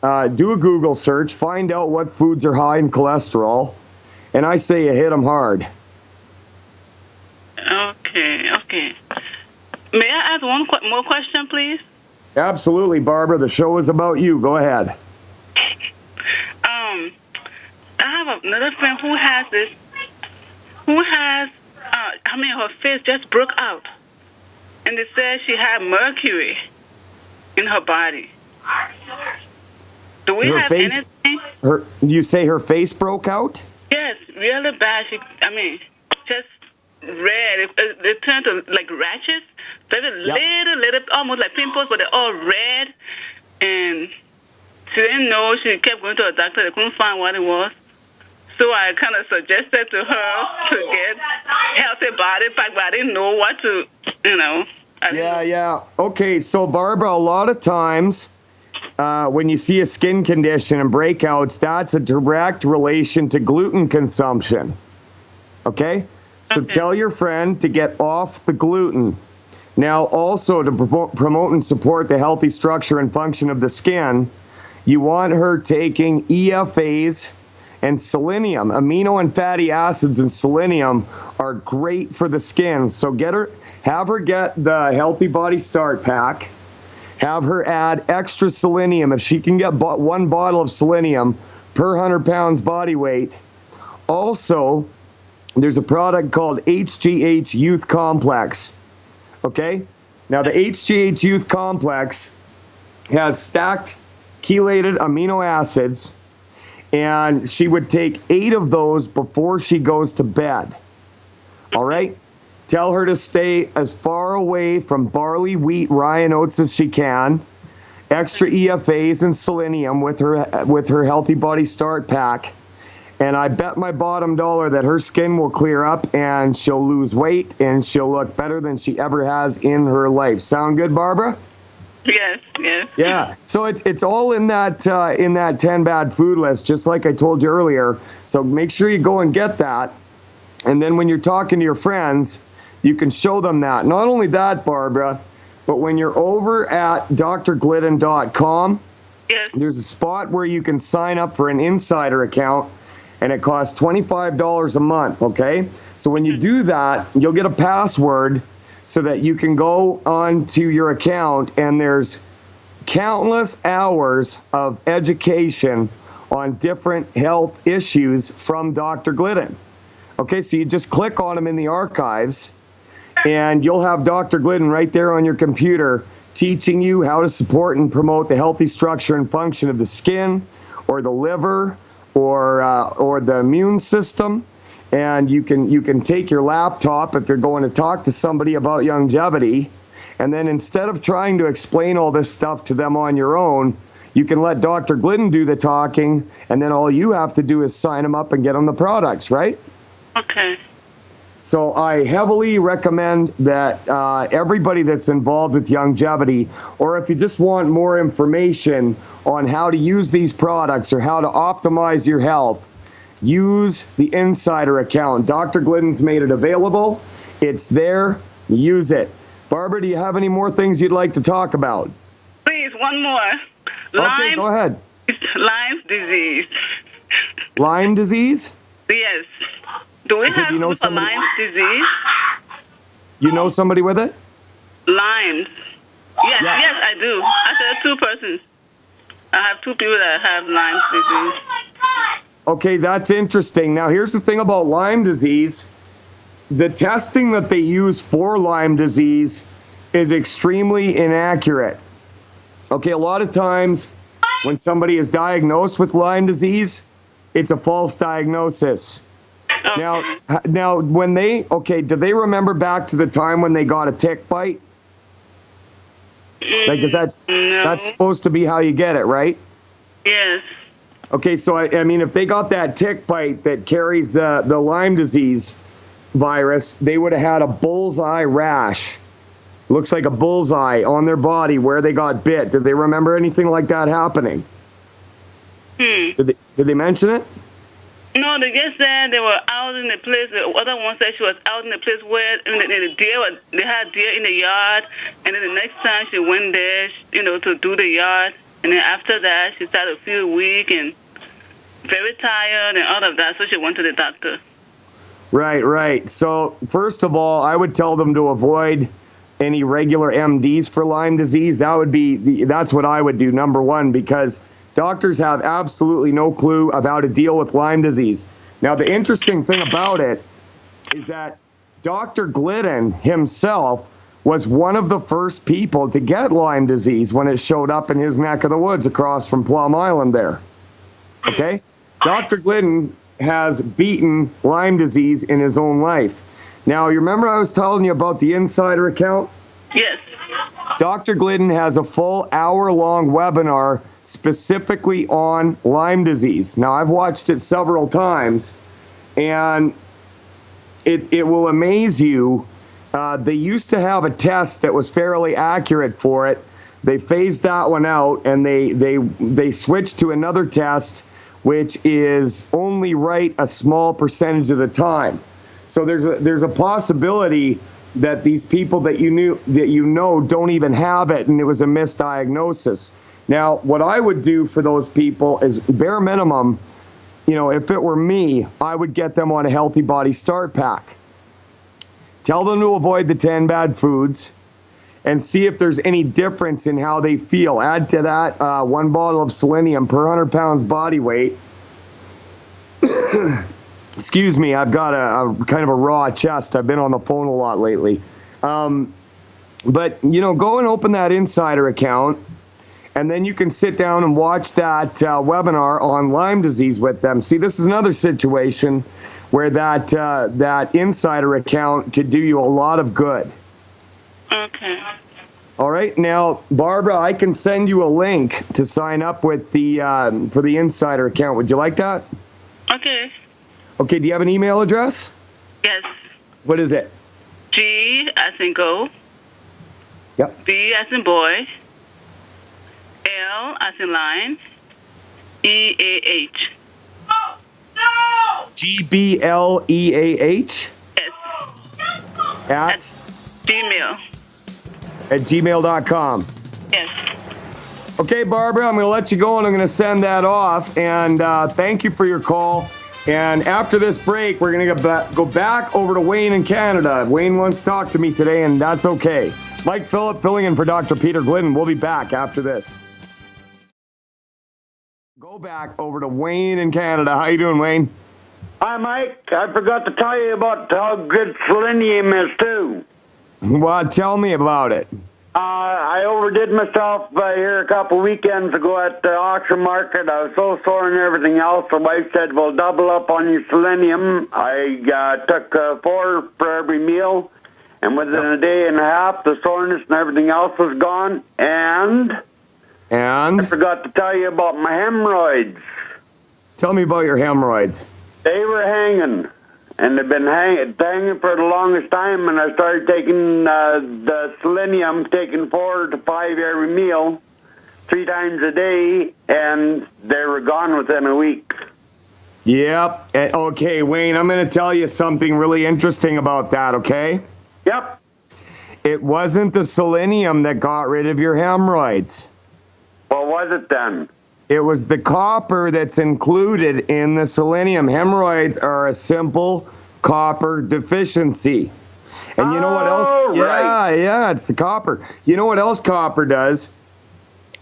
do a Google search, find out what foods are high in cholesterol, and I say you hit them hard. Okay. May I ask one more question, please? Absolutely, Barbara. The show is about you. Go ahead. I have another friend who has her face just broke out. And they said she had mercury in her body. Do we Her have face, anything? You say her face broke out? Yes, really bad. Just red. It turned to like rashes. Very little, almost like pimples, but they're all red. And she didn't know. She kept going to a doctor. They couldn't find what it was. So I kind of suggested to her to get healthy body pack, but I didn't know what to, you know. Yeah. Okay, so Barbara, a lot of times when you see a skin condition and breakouts, that's a direct relation to gluten consumption. Okay? So tell your friend to get off the gluten. Now, also to promote and support the healthy structure and function of the skin, you want her taking EFAs and selenium. Amino and fatty acids and selenium are great for the skin. So have her get the Healthy Body Start Pack. Have her add extra selenium. If she can get 1 bottle of selenium per 100 pounds body weight. Also, there's a product called HGH Youth Complex. Okay? Now, the HGH Youth Complex has stacked chelated amino acids, and she would take 8 of those before she goes to bed. All right? Tell her to stay as far away from barley, wheat, rye, and oats as she can. Extra EFAs and selenium with her Healthy Body Start Pack. And I bet my bottom dollar that her skin will clear up and she'll lose weight and she'll look better than she ever has in her life. Sound good, Barbara? Yes. Yeah. So it's all in that 10 bad food list, just like I told you earlier. So make sure you go and get that. And then when you're talking to your friends, you can show them that. Not only that, Barbara, but when you're over at drglidden.com, Yes. there's a spot where you can sign up for an insider account, and it costs $25 a month, okay? So when you do that, you'll get a password so that you can go onto your account, and there's countless hours of education on different health issues from Dr. Glidden. Okay, so you just click on them in the archives, and you'll have Dr. Glidden right there on your computer teaching you how to support and promote the healthy structure and function of the skin or the liver or the immune system. And you can take your laptop if you're going to talk to somebody about longevity, and then instead of trying to explain all this stuff to them on your own, you can let Dr. Glidden do the talking, and then all you have to do is sign them up and get them the products, right? Okay. So I heavily recommend that everybody that's involved with longevity, or if you just want more information on how to use these products or how to optimize your health, use the insider account. Dr. Glidden's made it available. It's there. Use it. Barbara, do you have any more things you'd like to talk about? Please, one more. Okay, go ahead. Lyme disease. Lyme disease? Yes. Do we have do you know somebody- Lyme disease? You know somebody with it? Lyme. Yes, Yeah. yes, I do. I said 2 persons. I have 2 people that have Lyme disease. Okay, that's interesting. Now, here's the thing about Lyme disease. The testing that they use for Lyme disease is extremely inaccurate. Okay, a lot of times when somebody is diagnosed with Lyme disease, it's a false diagnosis. Okay. Now, when do they remember back to the time when they got a tick bite? Because that's supposed to be how you get it, right? Yes. Okay, so I mean, if they got that tick bite that carries the Lyme disease virus, they would have had a bullseye rash. Looks like a bullseye on their body where they got bit. Did they remember anything like that happening? Did they mention it? No, they just said they were out in the place. The other one said she was out in the place where they had deer in the yard, and then the next time she went there, to do the yard, and then after that she started to feel weak and very tired and all of that, so she went to the doctor. Right. So first of all, I would tell them to avoid any regular MDs for Lyme disease. That's what I would do, number one, because doctors have absolutely no clue of how to deal with Lyme disease. Now, the interesting thing about it is that Dr. Glidden himself was one of the first people to get Lyme disease when it showed up in his neck of the woods across from Plum Island there. Okay? Dr. Glidden has beaten Lyme disease in his own life. Now, you remember I was telling you about the insider account? Yes. Dr. Glidden has a full hour-long webinar specifically on Lyme disease. Now, I've watched it several times, and it will amaze you. They used to have a test that was fairly accurate for it. They phased that one out, and they switched to another test, which is only right a small percentage of the time. So there's a possibility that these people that you know don't even have it, and it was a misdiagnosis. Now, what I would do for those people is bare minimum, if it were me, I would get them on a Healthy Body Start Pack. Tell them to avoid the 10 bad foods and see if there's any difference in how they feel. Add to that 1 bottle of selenium per 100 pounds body weight. Excuse me, I've got a kind of a raw chest. I've been on the phone a lot lately. But, go and open that insider account, and then you can sit down and watch that webinar on Lyme disease with them. See, this is another situation where that insider account could do you a lot of good. Okay. All right. Now, Barbara, I can send you a link to sign up with for the insider account. Would you like that? Okay. Okay. Do you have an email address? Yes. What is it? G as in go. Yep. B as in boy. L as in line. EAH. No! GBLEAH Yes. at Gmail. gmail.com. Yes. Okay, Barbara, I'm going to let you go and I'm going to send that off. And thank you for your call. And after this break, we're going to go back over to Wayne in Canada. Wayne wants to talk to me today, and that's okay. Mike Phillip filling in for Dr. Peter Glidden. We'll be back after this. Go back over to Wayne in Canada. How you doing, Wayne? Hi, Mike. I forgot to tell you about how good selenium is, too. Well, tell me about it. I overdid myself here a couple weekends ago at the auction market. I was so sore and everything else. The wife said, well, double up on your selenium. I took 4 for every meal, and within a day and a half, the soreness and everything else was gone. And I forgot to tell you about my hemorrhoids. Tell me about your hemorrhoids. They were hanging. And they've been hanging for the longest time, and I started taking the selenium, taking 4 to 5 every meal, 3 times a day, and they were gone within a week. Yep. Okay, Wayne, I'm going to tell you something really interesting about that, okay? Yep. It wasn't the selenium that got rid of your hemorrhoids. What was it then? It was the copper that's included in the selenium. Hemorrhoids are a simple copper deficiency. And you know what else? Right. Yeah, it's the copper. You know what else copper does?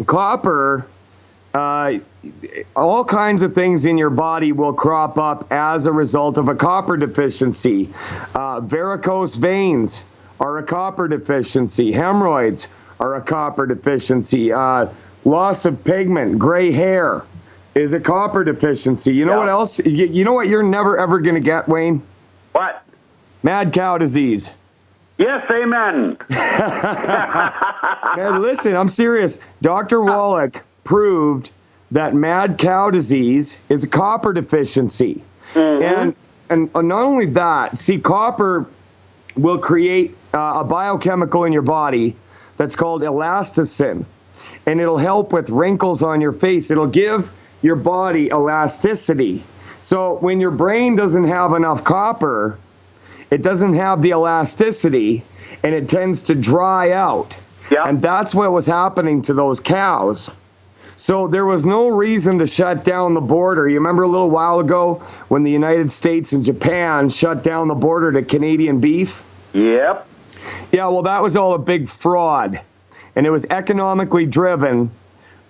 Copper, all kinds of things in your body will crop up as a result of a copper deficiency. Varicose veins are a copper deficiency. Hemorrhoids are a copper deficiency. Loss of pigment, gray hair is a copper deficiency. You know what else? You know what you're never ever going to get, Wayne? What? Mad cow disease. Yes, amen. Man, listen, I'm serious. Dr. Wallach proved that mad cow disease is a copper deficiency. Mm-hmm. And not only that, see, copper will create a biochemical in your body that's called elasticin. And it'll help with wrinkles on your face. It'll give your body elasticity. So when your brain doesn't have enough copper, it doesn't have the elasticity, and it tends to dry out. Yep. And that's what was happening to those cows. So there was no reason to shut down the border. You remember a little while ago when the United States and Japan shut down the border to Canadian beef? Yep. Yeah, well, that was all a big fraud. And it was economically driven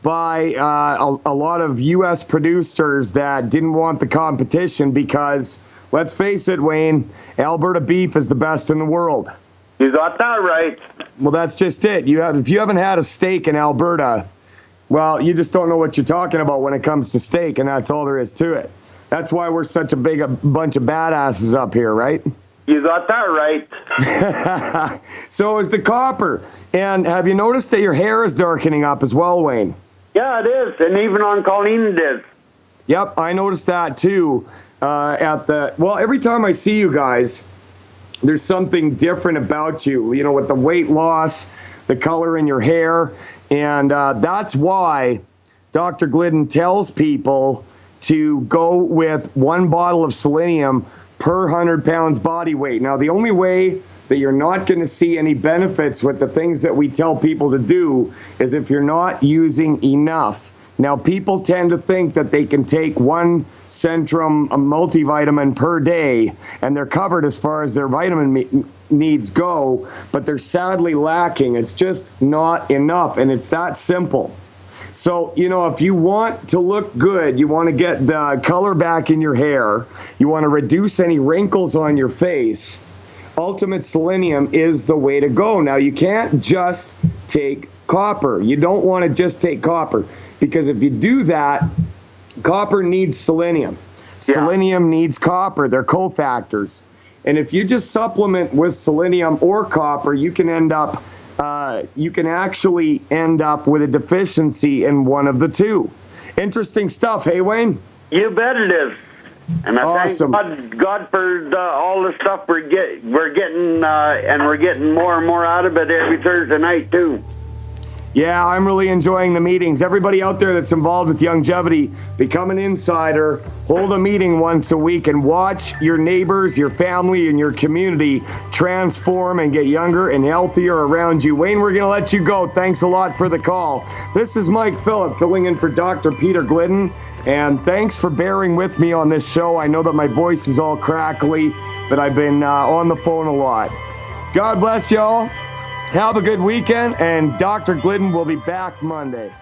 by a lot of U.S. producers that didn't want the competition because, let's face it, Wayne, Alberta beef is the best in the world. You got that right. Well, that's just it. If you haven't had a steak in Alberta, well, you just don't know what you're talking about when it comes to steak, and that's all there is to it. That's why we're such a bunch of badasses up here, right? You got that right. So is the copper. And have you noticed that your hair is darkening up as well, Wayne? Yeah, it is. And even on Colleen it is. Yep, I noticed that too. Every time I see you guys, there's something different about you. You know, with the weight loss, the color in your hair. And that's why Dr. Glidden tells people to go with 1 bottle of selenium per 100 pounds body weight. Now, the only way that you're not going to see any benefits with the things that we tell people to do is if you're not using enough. Now, people tend to think that they can take 1 Centrum multivitamin per day and they're covered as far as their vitamin needs go, but they're sadly lacking. It's just not enough, and it's that simple. So, you know, if you want to look good, you want to get the color back in your hair, you want to reduce any wrinkles on your face, Ultimate Selenium is the way to go. Now, you can't just take copper. You don't want to just take copper, because if you do that, copper needs selenium. Yeah. Selenium needs copper. They're cofactors. And if you just supplement with selenium or copper, you can actually end up with a deficiency in one of the two. Interesting stuff, hey, Wayne? You bet it is. And I awesome. Thank God for all the stuff we're getting, and we're getting more and more out of it every Thursday night too. Yeah, I'm really enjoying the meetings. Everybody out there that's involved with Longevity, become an insider, hold a meeting once a week, and watch your neighbors, your family, and your community transform and get younger and healthier around you. Wayne, we're going to let you go. Thanks a lot for the call. This is Mike Phillip filling in for Dr. Peter Glidden, and thanks for bearing with me on this show. I know that my voice is all crackly, but I've been on the phone a lot. God bless y'all. Have a good weekend, and Dr. Glidden will be back Monday.